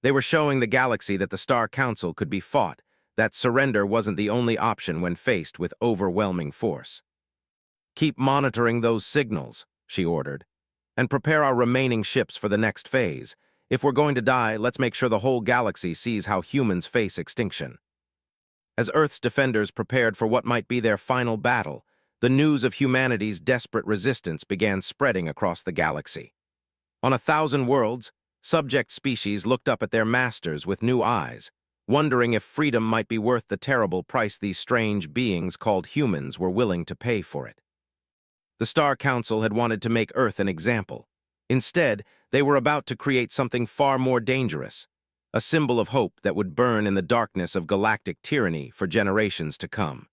They were showing the galaxy that the Star Council could be fought, that surrender wasn't the only option when faced with overwhelming force. "Keep monitoring those signals," she ordered, "and prepare our remaining ships for the next phase. If we're going to die, let's make sure the whole galaxy sees how humans face extinction." As Earth's defenders prepared for what might be their final battle, the news of humanity's desperate resistance began spreading across the galaxy. On 1,000 worlds, subject species looked up at their masters with new eyes, wondering if freedom might be worth the terrible price these strange beings called humans were willing to pay for it. The Star Council had wanted to make Earth an example. Instead, they were about to create something far more dangerous, a symbol of hope that would burn in the darkness of galactic tyranny for generations to come.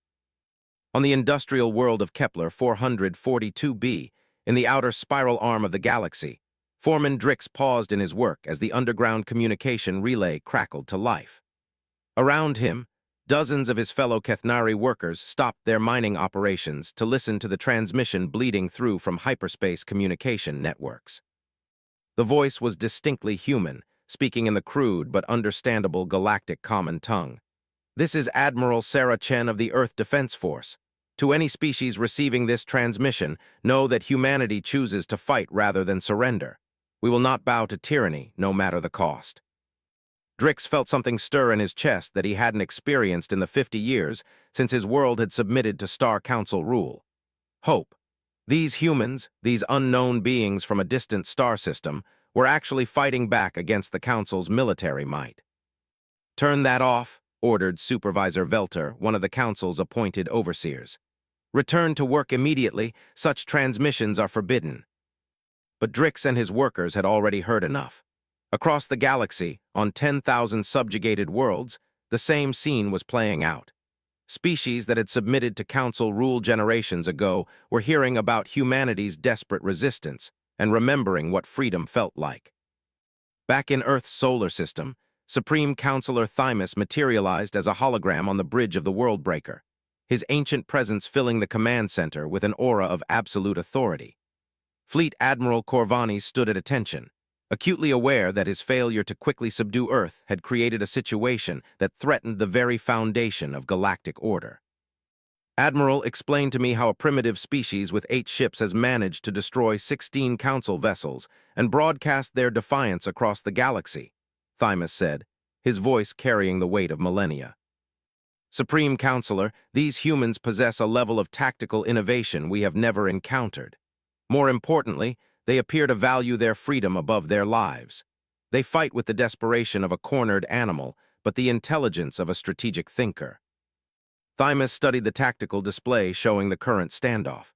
On the industrial world of Kepler 442b, in the outer spiral arm of the galaxy, Foreman Drix paused in his work as the underground communication relay crackled to life. Around him, dozens of his fellow Kethnari workers stopped their mining operations to listen to the transmission bleeding through from hyperspace communication networks. The voice was distinctly human, speaking in the crude but understandable galactic common tongue. "This is Admiral Sarah Chen of the Earth Defense Force. To any species receiving this transmission, know that humanity chooses to fight rather than surrender. We will not bow to tyranny, no matter the cost." Drix felt something stir in his chest that he hadn't experienced in the 50 years since his world had submitted to Star Council rule. Hope. These humans, these unknown beings from a distant star system, were actually fighting back against the Council's military might. "Turn that off," ordered Supervisor Velter, one of the Council's appointed overseers. "Return to work immediately. Such transmissions are forbidden." But Drix and his workers had already heard enough. Across the galaxy, on 10,000 subjugated worlds, the same scene was playing out. Species that had submitted to Council rule generations ago were hearing about humanity's desperate resistance and remembering what freedom felt like. Back in Earth's solar system, Supreme Counselor Thymus materialized as a hologram on the bridge of the Worldbreaker, his ancient presence filling the command center with an aura of absolute authority. Fleet Admiral Corvanis stood at attention, acutely aware that his failure to quickly subdue Earth had created a situation that threatened the very foundation of galactic order. "Admiral, explain to me how a primitive species with 8 ships has managed to destroy 16 Council vessels and broadcast their defiance across the galaxy," Thymus said, his voice carrying the weight of millennia. "Supreme Counselor, these humans possess a level of tactical innovation we have never encountered. More importantly, they appear to value their freedom above their lives. They fight with the desperation of a cornered animal, but the intelligence of a strategic thinker." Thymus studied the tactical display showing the current standoff.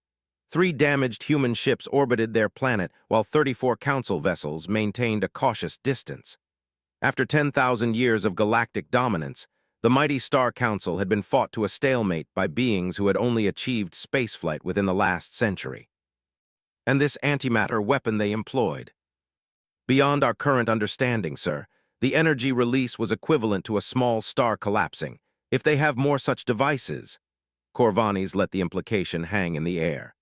3 damaged human ships orbited their planet, while 34 Council vessels maintained a cautious distance. After 10,000 years of galactic dominance, the mighty Star Council had been fought to a stalemate by beings who had only achieved spaceflight within the last century. And this antimatter weapon they employed. "Beyond our current understanding, sir, the energy release was equivalent to a small star collapsing. If they have more such devices," Corvanis let the implication hang in the air.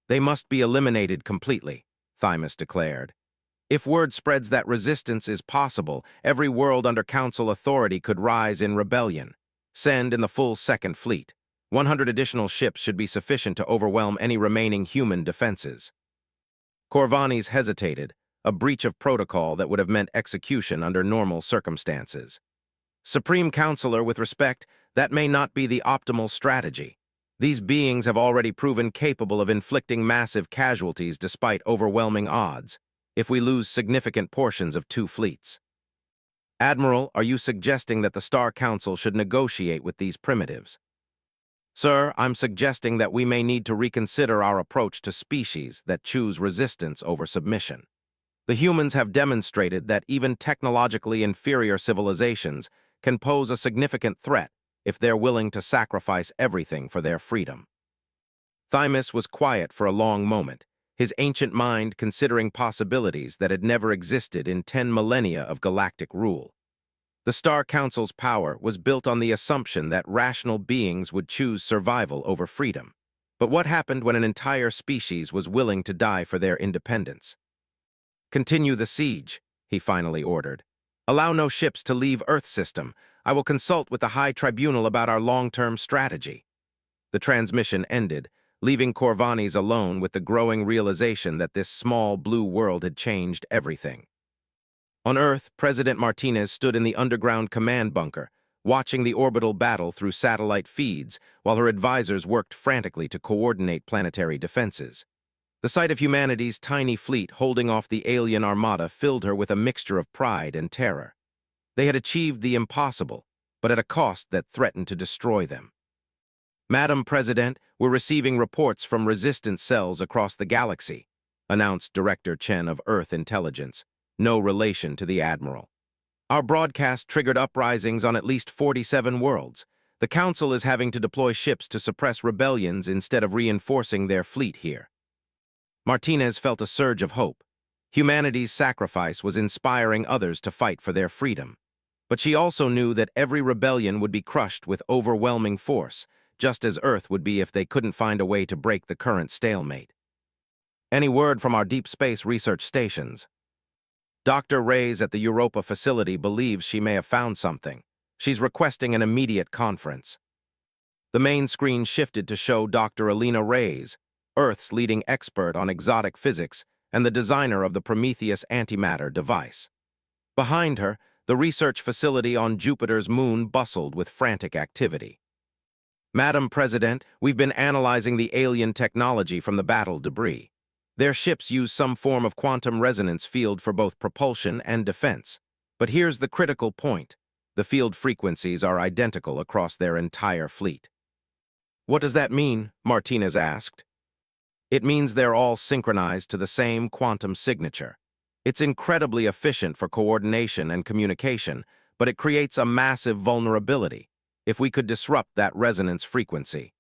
"They must be eliminated completely," Thymus declared. "If word spreads that resistance is possible, every world under Council authority could rise in rebellion. Send in the full Second Fleet. 100 additional ships should be sufficient to overwhelm any remaining human defenses." Corvanis hesitated, a breach of protocol that would have meant execution under normal circumstances. "Supreme Counselor, with respect, that may not be the optimal strategy. These beings have already proven capable of inflicting massive casualties despite overwhelming odds, if we lose significant portions of 2 fleets. Admiral, are you suggesting that the Star Council should negotiate with these primitives?" "Sir, I'm suggesting that we may need to reconsider our approach to species that choose resistance over submission. The humans have demonstrated that even technologically inferior civilizations can pose a significant threat if they're willing to sacrifice everything for their freedom." Thymus was quiet for a long moment, his ancient mind considering possibilities that had never existed in 10 millennia of galactic rule. The Star Council's power was built on the assumption that rational beings would choose survival over freedom. But what happened when an entire species was willing to die for their independence? "Continue the siege," he finally ordered. "Allow no ships to leave Earth system. I will consult with the High Tribunal about our long-term strategy." The transmission ended, leaving Corvanis alone with the growing realization that this small blue world had changed everything. On Earth, President Martinez stood in the underground command bunker, watching the orbital battle through satellite feeds, while her advisors worked frantically to coordinate planetary defenses. The sight of humanity's tiny fleet holding off the alien armada filled her with a mixture of pride and terror. They had achieved the impossible, but at a cost that threatened to destroy them. "Madam President, we're receiving reports from resistance cells across the galaxy," announced Director Chen of Earth Intelligence, no relation to the Admiral. "Our broadcast triggered uprisings on at least 47 worlds. The Council is having to deploy ships to suppress rebellions instead of reinforcing their fleet here." Martinez felt a surge of hope. Humanity's sacrifice was inspiring others to fight for their freedom. But she also knew that every rebellion would be crushed with overwhelming force, just as Earth would be if they couldn't find a way to break the current stalemate. "Any word from our deep space research stations?" "Dr. Reyes at the Europa facility believes she may have found something. She's requesting an immediate conference." The main screen shifted to show Dr. Alina Reyes, Earth's leading expert on exotic physics and the designer of the Prometheus antimatter device. Behind her, the research facility on Jupiter's moon bustled with frantic activity. "Madam President, we've been analyzing the alien technology from the battle debris. Their ships use some form of quantum resonance field for both propulsion and defense. But here's the critical point. The field frequencies are identical across their entire fleet. What does that mean? Martinez asked. It means they're all synchronized to the same quantum signature. It's incredibly efficient for coordination and communication, but it creates a massive vulnerability if we could disrupt that resonance frequency.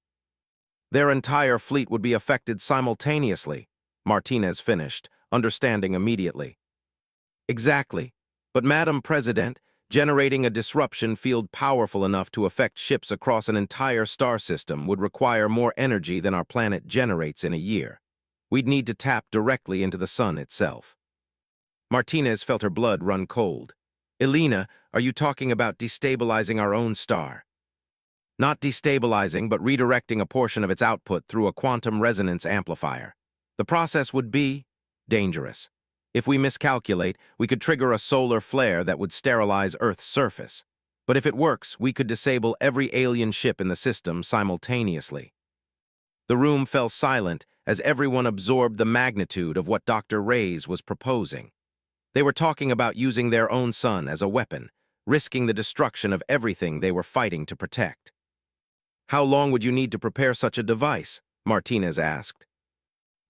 Their entire fleet would be affected simultaneously, Martinez finished, understanding immediately. Exactly. But Madam President, generating a disruption field powerful enough to affect ships across an entire star system would require more energy than our planet generates in a year. We'd need to tap directly into the sun itself. Martinez felt her blood run cold. Elena, are you talking about destabilizing our own star? Not destabilizing, but redirecting a portion of its output through a quantum resonance amplifier. The process would be dangerous. If we miscalculate, we could trigger a solar flare that would sterilize Earth's surface. But if it works, we could disable every alien ship in the system simultaneously. The room fell silent as everyone absorbed the magnitude of what Dr. Reyes was proposing. They were talking about using their own sun as a weapon, risking the destruction of everything they were fighting to protect. How long would you need to prepare such a device? Martinez asked.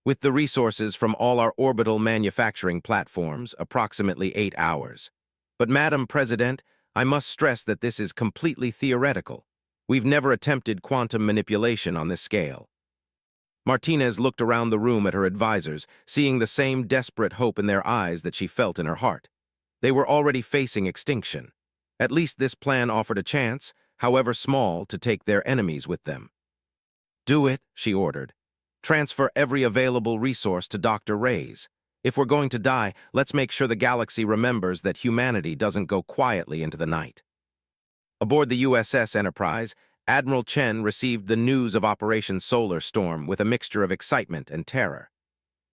With the resources from all our orbital manufacturing platforms, approximately 8 hours. But Madam President, I must stress that this is completely theoretical. We've never attempted quantum manipulation on this scale. Martinez looked around the room at her advisors, seeing the same desperate hope in their eyes that she felt in her heart. They were already facing extinction. At least this plan offered a chance, however small, to take their enemies with them. Do it, she ordered. Transfer every available resource to Dr. Reyes. If we're going to die, let's make sure the galaxy remembers that humanity doesn't go quietly into the night. Aboard the USS Enterprise, Admiral Chen received the news of Operation Solar Storm with a mixture of excitement and terror.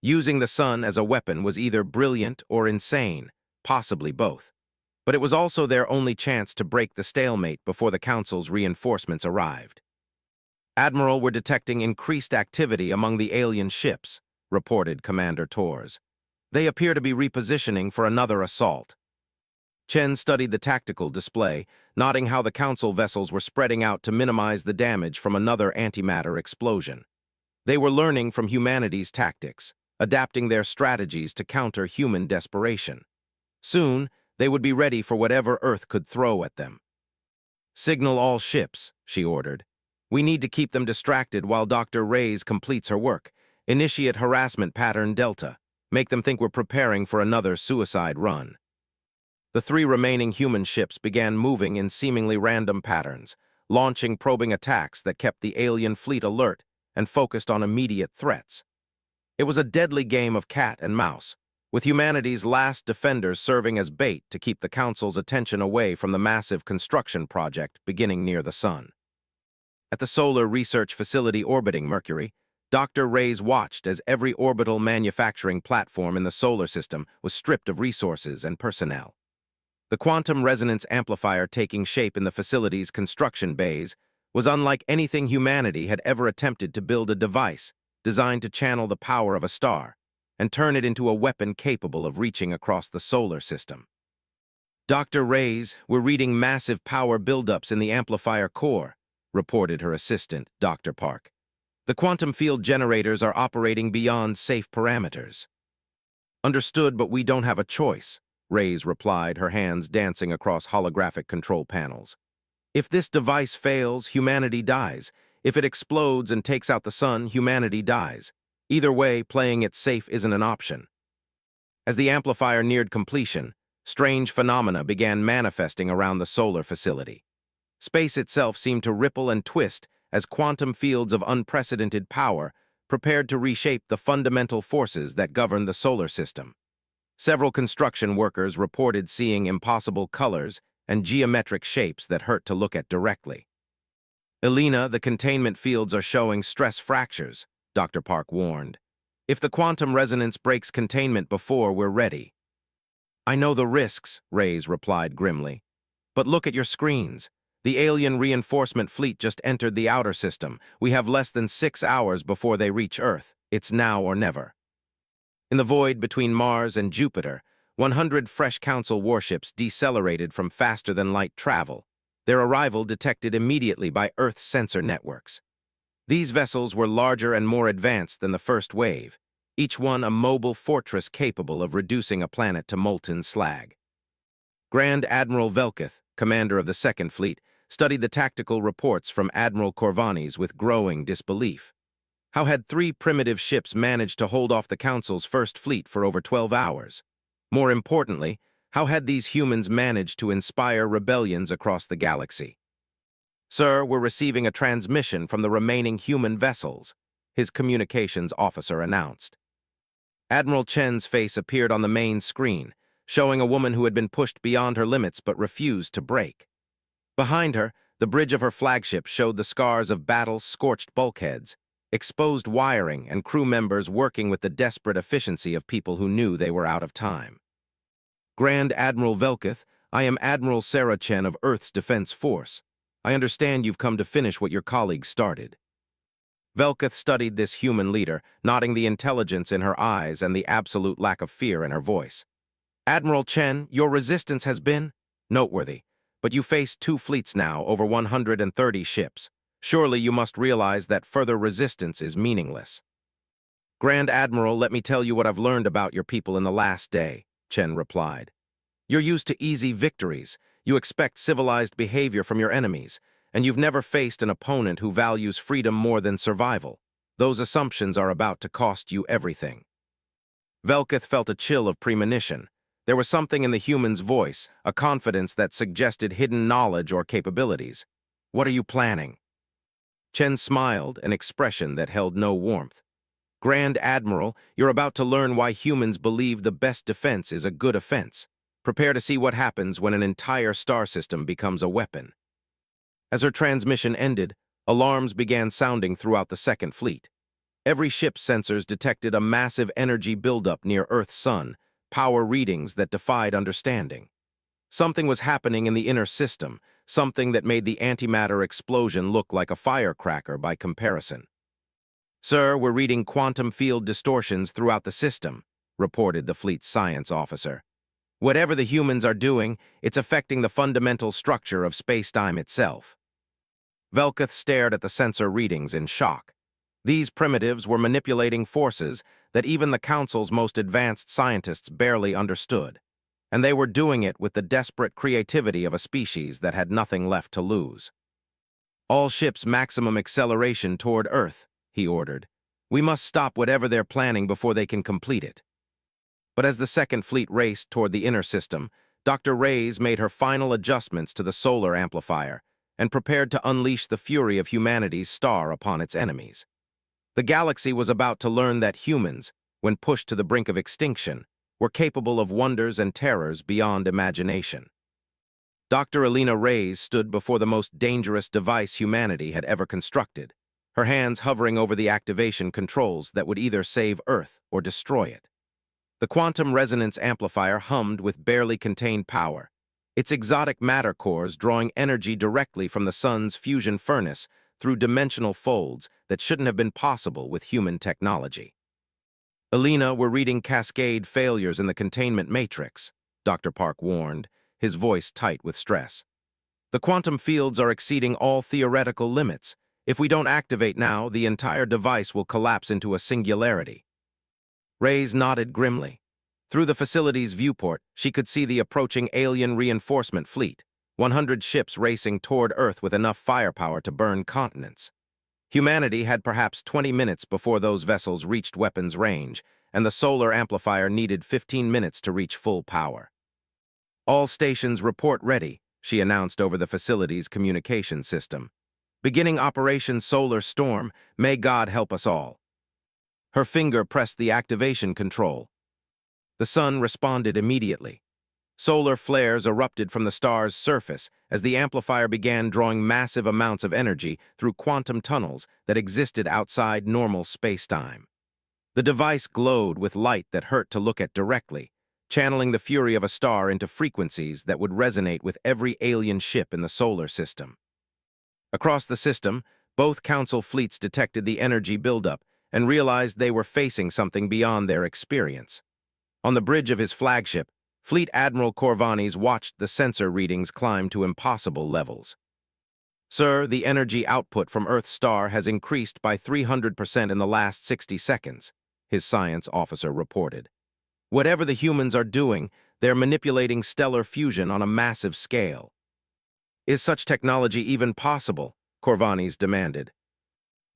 Using the sun as a weapon was either brilliant or insane, possibly both. But it was also their only chance to break the stalemate before the Council's reinforcements arrived. Admiral, we're detecting increased activity among the alien ships, reported Commander Torres. They appear to be repositioning for another assault. Chen studied the tactical display, noting how the Council vessels were spreading out to minimize the damage from another antimatter explosion. They were learning from humanity's tactics, adapting their strategies to counter human desperation. Soon, they would be ready for whatever Earth could throw at them. Signal all ships, she ordered. We need to keep them distracted while Dr. Reyes completes her work. Initiate harassment pattern Delta. Make them think we're preparing for another suicide run. The 3 remaining human ships began moving in seemingly random patterns, launching probing attacks that kept the alien fleet alert and focused on immediate threats. It was a deadly game of cat and mouse, with humanity's last defenders serving as bait to keep the Council's attention away from the massive construction project beginning near the Sun. At the Solar Research Facility orbiting Mercury, Dr. Reyes watched as every orbital manufacturing platform in the solar system was stripped of resources and personnel. The quantum resonance amplifier taking shape in the facility's construction bays was unlike anything humanity had ever attempted to build a device designed to channel the power of a star and turn it into a weapon capable of reaching across the solar system. Dr. Reyes, we're reading massive power buildups in the amplifier core, reported her assistant, Dr. Park. The quantum field generators are operating beyond safe parameters. Understood, but we don't have a choice, Reyes replied, her hands dancing across holographic control panels. If this device fails, humanity dies. If it explodes and takes out the sun, humanity dies. Either way, playing it safe isn't an option. As the amplifier neared completion, strange phenomena began manifesting around the solar facility. Space itself seemed to ripple and twist as quantum fields of unprecedented power prepared to reshape the fundamental forces that govern the solar system. Several construction workers reported seeing impossible colors and geometric shapes that hurt to look at directly. Elena, the containment fields are showing stress fractures, Dr. Park warned. If the quantum resonance breaks containment before we're ready. I know the risks, Reyes replied grimly. But look at your screens. The alien reinforcement fleet just entered the outer system. We have less than 6 hours before they reach Earth. It's now or never. In the void between Mars and Jupiter, 100 fresh Council warships decelerated from faster-than-light travel, their arrival detected immediately by Earth's sensor networks. These vessels were larger and more advanced than the first wave, each one a mobile fortress capable of reducing a planet to molten slag. Grand Admiral Velketh, commander of the Second Fleet, studied the tactical reports from Admiral Corvanis with growing disbelief. How had 3 primitive ships managed to hold off the Council's first fleet for over 12 hours? More importantly, how had these humans managed to inspire rebellions across the galaxy? "Sir, we're receiving a transmission from the remaining human vessels," his communications officer announced. Admiral Chen's face appeared on the main screen, showing a woman who had been pushed beyond her limits but refused to break. Behind her, the bridge of her flagship showed the scars of battle-scorched bulkheads, exposed wiring, and crew members working with the desperate efficiency of people who knew they were out of time. "Grand Admiral Velketh, I am Admiral Sarah Chen of Earth's Defense Force. I understand you've come to finish what your colleagues started." Velketh studied this human leader, nodding the intelligence in her eyes and the absolute lack of fear in her voice. "Admiral Chen, your resistance has been noteworthy, but you face 2 fleets now, over 130 ships. Surely you must realize that further resistance is meaningless." "Grand Admiral, let me tell you what I've learned about your people in the last day," Chen replied. "You're used to easy victories. You expect civilized behavior from your enemies, and you've never faced an opponent who values freedom more than survival. Those assumptions are about to cost you everything." Velketh felt a chill of premonition. There was something in the human's voice, a confidence that suggested hidden knowledge or capabilities. "What are you planning?" Chen smiled, an expression that held no warmth. "Grand Admiral, you're about to learn why humans believe the best defense is a good offense. Prepare to see what happens when an entire star system becomes a weapon." As her transmission ended, alarms began sounding throughout the Second Fleet. Every ship's sensors detected a massive energy buildup near Earth's sun, power readings that defied understanding. Something was happening in the inner system, something that made the antimatter explosion look like a firecracker by comparison. "Sir, we're reading quantum field distortions throughout the system," reported the fleet's science officer. "Whatever the humans are doing, it's affecting the fundamental structure of space-time itself." Velketh stared at the sensor readings in shock. These primitives were manipulating forces that even the Council's most advanced scientists barely understood, and they were doing it with the desperate creativity of a species that had nothing left to lose. "All ships maximum acceleration toward Earth," he ordered. "We must stop whatever they're planning before they can complete it." But as the Second Fleet raced toward the inner system, Dr. Reyes made her final adjustments to the solar amplifier and prepared to unleash the fury of humanity's star upon its enemies. The galaxy was about to learn that humans, when pushed to the brink of extinction, were capable of wonders and terrors beyond imagination. Dr. Elena Reyes stood before the most dangerous device humanity had ever constructed, her hands hovering over the activation controls that would either save Earth or destroy it. The quantum resonance amplifier hummed with barely contained power, its exotic matter cores drawing energy directly from the sun's fusion furnace through dimensional folds that shouldn't have been possible with human technology. "Elena, we're reading cascade failures in the containment matrix," Dr. Park warned, his voice tight with stress. "The quantum fields are exceeding all theoretical limits. If we don't activate now, the entire device will collapse into a singularity." Reyes nodded grimly. Through the facility's viewport, she could see the approaching alien reinforcement fleet, 100 ships racing toward Earth with enough firepower to burn continents. Humanity had perhaps 20 minutes before those vessels reached weapons range, and the solar amplifier needed 15 minutes to reach full power. "All stations report ready," she announced over the facility's communication system. "Beginning Operation Solar Storm, may God help us all." Her finger pressed the activation control. The sun responded immediately. Solar flares erupted from the star's surface as the amplifier began drawing massive amounts of energy through quantum tunnels that existed outside normal space-time. The device glowed with light that hurt to look at directly, channeling the fury of a star into frequencies that would resonate with every alien ship in the solar system. Across the system, both Council fleets detected the energy buildup and realized they were facing something beyond their experience. On the bridge of his flagship, Fleet Admiral Corvanis watched the sensor readings climb to impossible levels. "Sir, the energy output from Earth's star has increased by 300% in the last 60 seconds, his science officer reported. "Whatever the humans are doing, they're manipulating stellar fusion on a massive scale." "Is such technology even possible?" Corvanis demanded.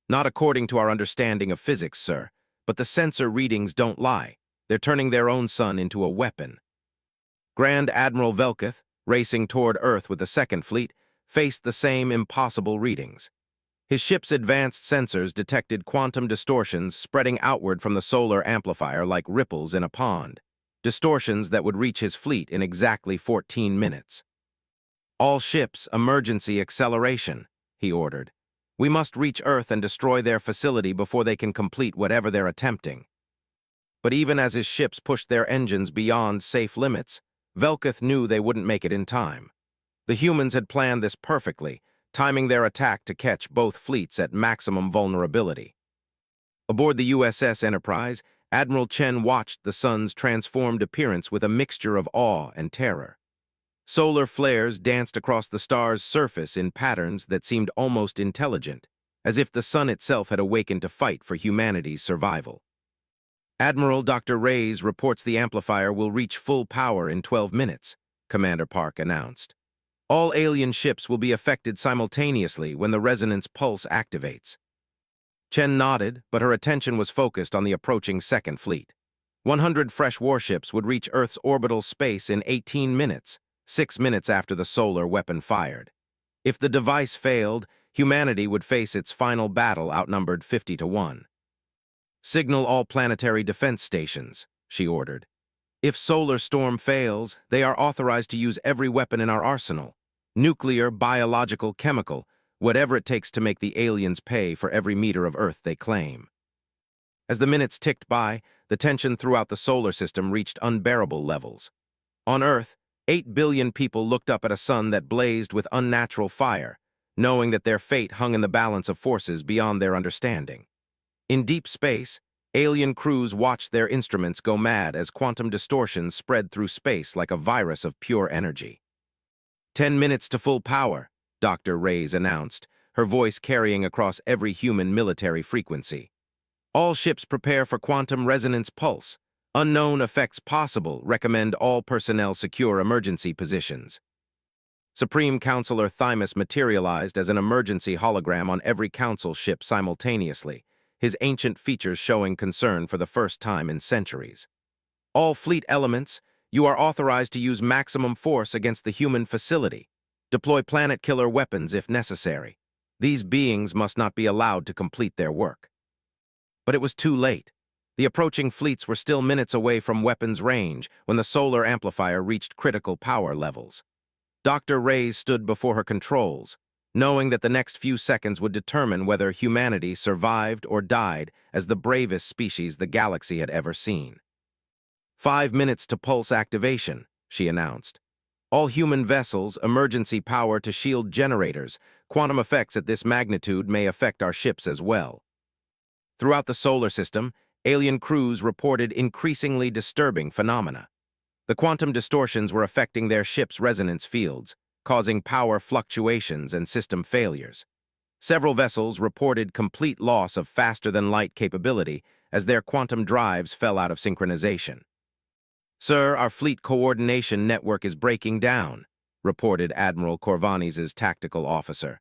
"Not according to our understanding of physics, sir, but the sensor readings don't lie. They're turning their own sun into a weapon." Grand Admiral Velketh, racing toward Earth with the Second Fleet, faced the same impossible readings. His ship's advanced sensors detected quantum distortions spreading outward from the solar amplifier like ripples in a pond, distortions that would reach his fleet in exactly 14 minutes. "All ships, emergency acceleration," he ordered. "We must reach Earth and destroy their facility before they can complete whatever they're attempting." But even as his ships pushed their engines beyond safe limits, Velketh knew they wouldn't make it in time. The humans had planned this perfectly, timing their attack to catch both fleets at maximum vulnerability. Aboard the USS Enterprise, Admiral Chen watched the sun's transformed appearance with a mixture of awe and terror. Solar flares danced across the star's surface in patterns that seemed almost intelligent, as if the sun itself had awakened to fight for humanity's survival. "Admiral Dr. Reyes reports the amplifier will reach full power in 12 minutes, Commander Park announced. "All alien ships will be affected simultaneously when the resonance pulse activates." Chen nodded, but her attention was focused on the approaching Second Fleet. 100 fresh warships would reach Earth's orbital space in 18 minutes, 6 minutes after the solar weapon fired. If the device failed, humanity would face its final battle outnumbered 50-1. "Signal all planetary defense stations," she ordered. "If solar storm fails, they are authorized to use every weapon in our arsenal. Nuclear, biological, chemical, whatever it takes to make the aliens pay for every meter of Earth they claim." As the minutes ticked by, the tension throughout the solar system reached unbearable levels. On Earth, 8 billion people looked up at a sun that blazed with unnatural fire, knowing that their fate hung in the balance of forces beyond their understanding. In deep space, alien crews watched their instruments go mad as quantum distortions spread through space like a virus of pure energy. 10 minutes to full power," Dr. Reyes announced, her voice carrying across every human military frequency. "All ships prepare for quantum resonance pulse. Unknown effects possible. Recommend all personnel secure emergency positions." Supreme Counselor Thymus materialized as an emergency hologram on every council ship simultaneously, his ancient features showing concern for the first time in centuries. "All fleet elements, you are authorized to use maximum force against the human facility. Deploy planet-killer weapons if necessary. These beings must not be allowed to complete their work." But it was too late. The approaching fleets were still minutes away from weapons range when the solar amplifier reached critical power levels. Dr. Reyes stood before her controls, knowing that the next few seconds would determine whether humanity survived or died as the bravest species the galaxy had ever seen. 5 minutes to pulse activation," she announced. "All human vessels, emergency power to shield generators. Quantum effects at this magnitude may affect our ships as well." Throughout the solar system, alien crews reported increasingly disturbing phenomena. The quantum distortions were affecting their ships' resonance fields, causing power fluctuations and system failures. Several vessels reported complete loss of faster-than-light capability as their quantum drives fell out of synchronization. "Sir, our fleet coordination network is breaking down," reported Admiral Corvanis' tactical officer.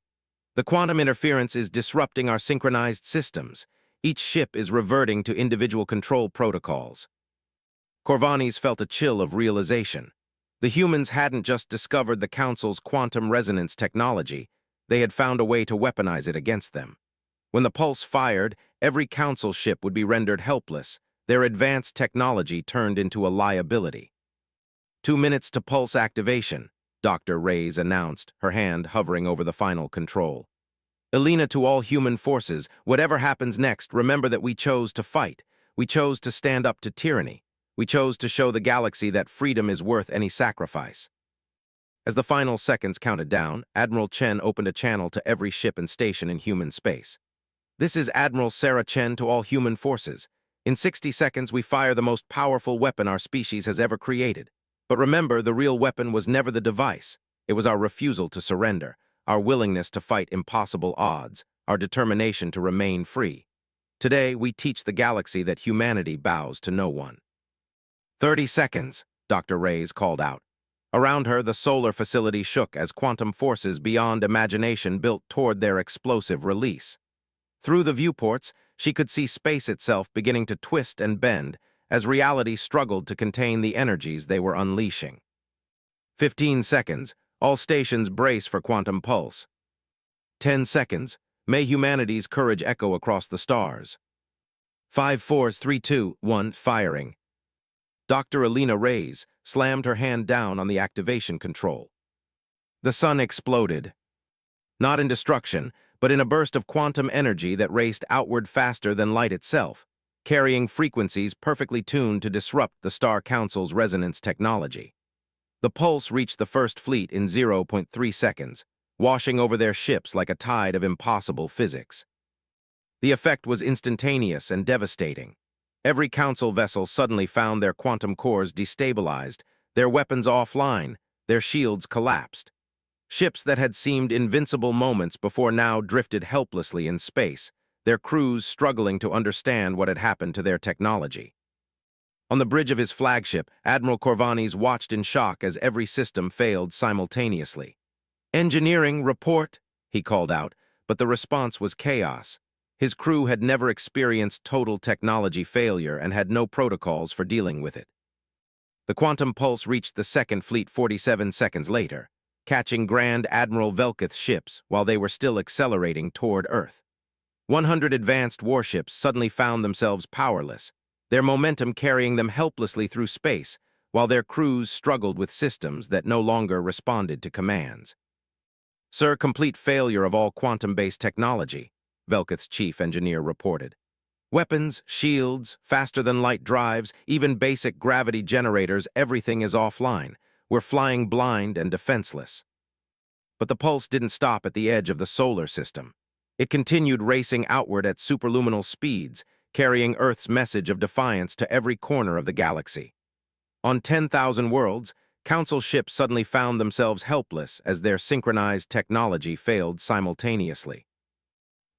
"The quantum interference is disrupting our synchronized systems. Each ship is reverting to individual control protocols." Corvanis felt a chill of realization. The humans hadn't just discovered the Council's quantum resonance technology, they had found a way to weaponize it against them. When the pulse fired, every Council ship would be rendered helpless, their advanced technology turned into a liability. 2 minutes to pulse activation," Dr. Reyes announced, her hand hovering over the final control. "Elena, to all human forces, whatever happens next, remember that we chose to fight. We chose to stand up to tyranny. We chose to show the galaxy that freedom is worth any sacrifice." As the final seconds counted down, Admiral Chen opened a channel to every ship and station in human space. This is Admiral Sarah Chen to all human forces. In 60 seconds, we fire the most powerful weapon our species has ever created. But remember, the real weapon was never the device. It was our refusal to surrender, our willingness to fight impossible odds, our determination to remain free. Today, we teach the galaxy that humanity bows to no one. 30 seconds, Dr. Reyes called out. Around her, the solar facility shook as quantum forces beyond imagination built toward their explosive release. Through the viewports, she could see space itself beginning to twist and bend as reality struggled to contain the energies they were unleashing. 15 seconds, all stations brace for quantum pulse. 10 seconds, may humanity's courage echo across the stars. 5, 4, 3, 2, 1, firing. Dr. Alina Reyes slammed her hand down on the activation control. The sun exploded. Not in destruction, but in a burst of quantum energy that raced outward faster than light itself, carrying frequencies perfectly tuned to disrupt the Star Council's resonance technology. The pulse reached the First Fleet in 0.3 seconds, washing over their ships like a tide of impossible physics. The effect was instantaneous and devastating. Every Council vessel suddenly found their quantum cores destabilized, their weapons offline, their shields collapsed. Ships that had seemed invincible moments before now drifted helplessly in space, their crews struggling to understand what had happened to their technology. On the bridge of his flagship, Admiral Corvanis watched in shock as every system failed simultaneously. "Engineering, report," he called out, but the response was chaos. His crew had never experienced total technology failure and had no protocols for dealing with it. The quantum pulse reached the Second Fleet 47 seconds later, catching Grand Admiral Velketh's ships while they were still accelerating toward Earth. 100 advanced warships suddenly found themselves powerless, their momentum carrying them helplessly through space, while their crews struggled with systems that no longer responded to commands. "Sir, complete failure of all quantum-based technology," Velketh's chief engineer reported. "Weapons, shields, faster-than-light drives, even basic gravity generators, everything is offline. We're flying blind and defenseless." But the pulse didn't stop at the edge of the solar system. It continued racing outward at superluminal speeds, carrying Earth's message of defiance to every corner of the galaxy. On 10,000 worlds, Council ships suddenly found themselves helpless as their synchronized technology failed simultaneously.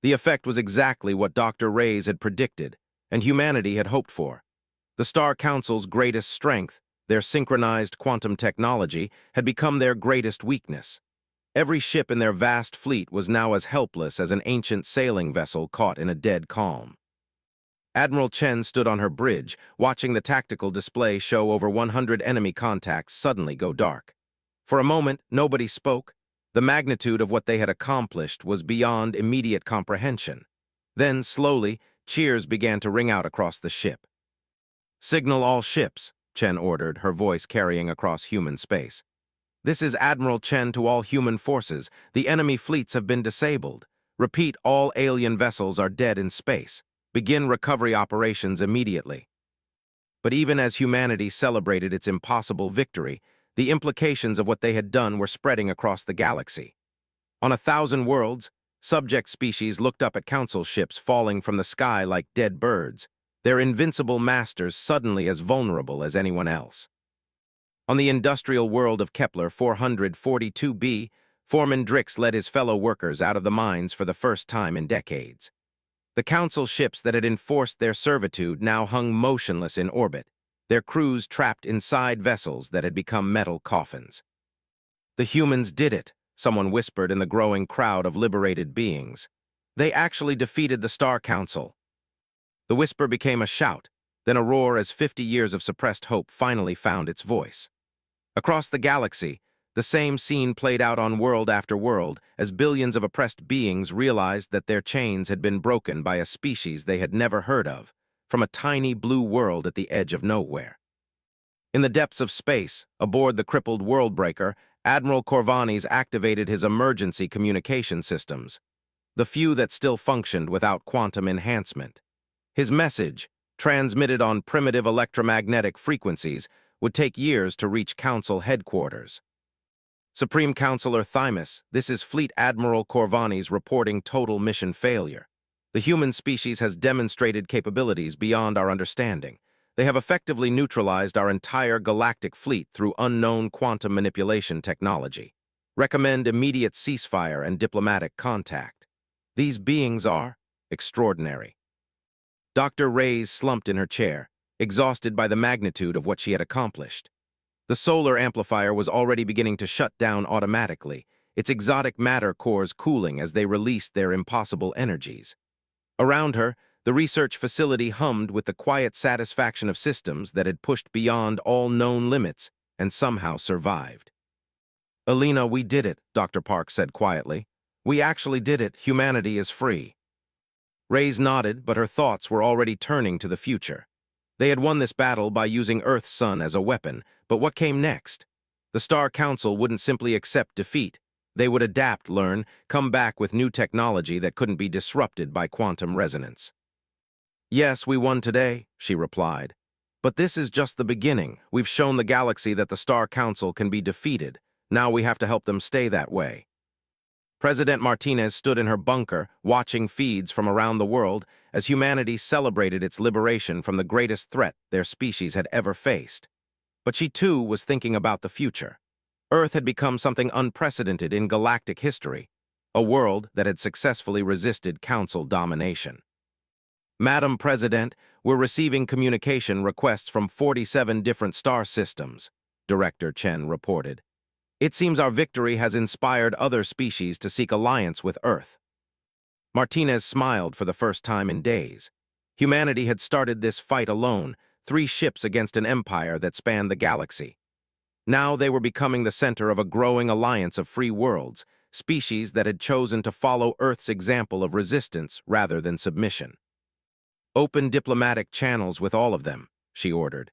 The effect was exactly what Dr. Reyes had predicted, and humanity had hoped for. The Star Council's greatest strength, their synchronized quantum technology, had become their greatest weakness. Every ship in their vast fleet was now as helpless as an ancient sailing vessel caught in a dead calm. Admiral Chen stood on her bridge, watching the tactical display show over 100 enemy contacts suddenly go dark. For a moment, nobody spoke. The magnitude of what they had accomplished was beyond immediate comprehension. Then, slowly, cheers began to ring out across the ship. "Signal all ships," Chen ordered, her voice carrying across human space. "This is Admiral Chen to all human forces. The enemy fleets have been disabled. Repeat, all alien vessels are dead in space. Begin recovery operations immediately." But even as humanity celebrated its impossible victory, the implications of what they had done were spreading across the galaxy. On 1,000 worlds, subject species looked up at Council ships falling from the sky like dead birds, their invincible masters suddenly as vulnerable as anyone else. On the industrial world of Kepler 442b, Foreman Drix led his fellow workers out of the mines for the first time in decades. The Council ships that had enforced their servitude now hung motionless in orbit, their crews trapped inside vessels that had become metal coffins. "The humans did it," someone whispered in the growing crowd of liberated beings. "They actually defeated the Star Council." The whisper became a shout, then a roar as 50 years of suppressed hope finally found its voice. Across the galaxy, the same scene played out on world after world as billions of oppressed beings realized that their chains had been broken by a species they had never heard of, from a tiny blue world at the edge of nowhere. In the depths of space, aboard the crippled Worldbreaker, Admiral Corvanis activated his emergency communication systems, the few that still functioned without quantum enhancement. His message, transmitted on primitive electromagnetic frequencies, would take years to reach Council headquarters. "Supreme Counselor Thymus, this is Fleet Admiral Corvanis reporting total mission failure. The human species has demonstrated capabilities beyond our understanding. They have effectively neutralized our entire galactic fleet through unknown quantum manipulation technology. Recommend immediate ceasefire and diplomatic contact. These beings are extraordinary. Dr. Reyes slumped in her chair, exhausted by the magnitude of what she had accomplished. The solar amplifier was already beginning to shut down automatically, its exotic matter cores cooling as they released their impossible energies. Around her, the research facility hummed with the quiet satisfaction of systems that had pushed beyond all known limits and somehow survived. "Alina, we did it," Dr. Park said quietly. "We actually did it. Humanity is free." Reyes nodded, but her thoughts were already turning to the future. They had won this battle by using Earth's sun as a weapon, but what came next? The Star Council wouldn't simply accept defeat. They would adapt, learn, come back with new technology that couldn't be disrupted by quantum resonance. "Yes, we won today," she replied. "But this is just the beginning. We've shown the galaxy that the Star Council can be defeated. Now we have to help them stay that way." President Martinez stood in her bunker, watching feeds from around the world as humanity celebrated its liberation from the greatest threat their species had ever faced. But she too was thinking about the future. Earth had become something unprecedented in galactic history, a world that had successfully resisted Council domination. "Madam President, we're receiving communication requests from 47 different star systems," Director Chen reported. "It seems our victory has inspired other species to seek alliance with Earth." Martinez smiled for the first time in days. Humanity had started this fight alone, 3 ships against an empire that spanned the galaxy. Now they were becoming the center of a growing alliance of free worlds, species that had chosen to follow Earth's example of resistance rather than submission. "Open diplomatic channels with all of them," she ordered.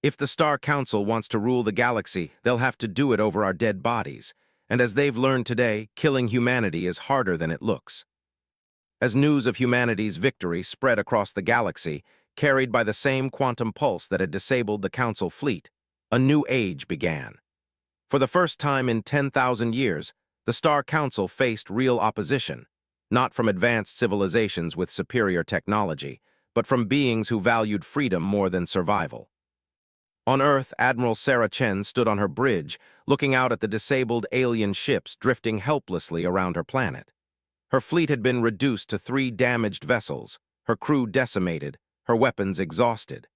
"If the Star Council wants to rule the galaxy, they'll have to do it over our dead bodies, and as they've learned today, killing humanity is harder than it looks." As news of humanity's victory spread across the galaxy, carried by the same quantum pulse that had disabled the Council fleet, a new age began. For the first time in 10,000 years, the Star Council faced real opposition, not from advanced civilizations with superior technology, but from beings who valued freedom more than survival. On Earth, Admiral Sarah Chen stood on her bridge, looking out at the disabled alien ships drifting helplessly around her planet. Her fleet had been reduced to 3 damaged vessels, her crew decimated, her weapons exhausted.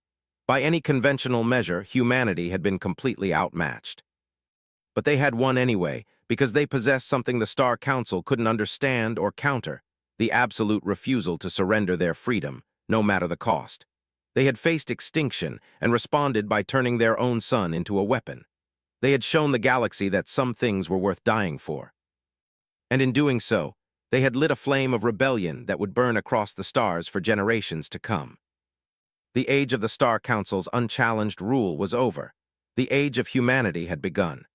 By any conventional measure, humanity had been completely outmatched. But they had won anyway, because they possessed something the Star Council couldn't understand or counter, the absolute refusal to surrender their freedom, no matter the cost. They had faced extinction and responded by turning their own sun into a weapon. They had shown the galaxy that some things were worth dying for. And in doing so, they had lit a flame of rebellion that would burn across the stars for generations to come. The age of the Star Council's unchallenged rule was over. The age of humanity had begun.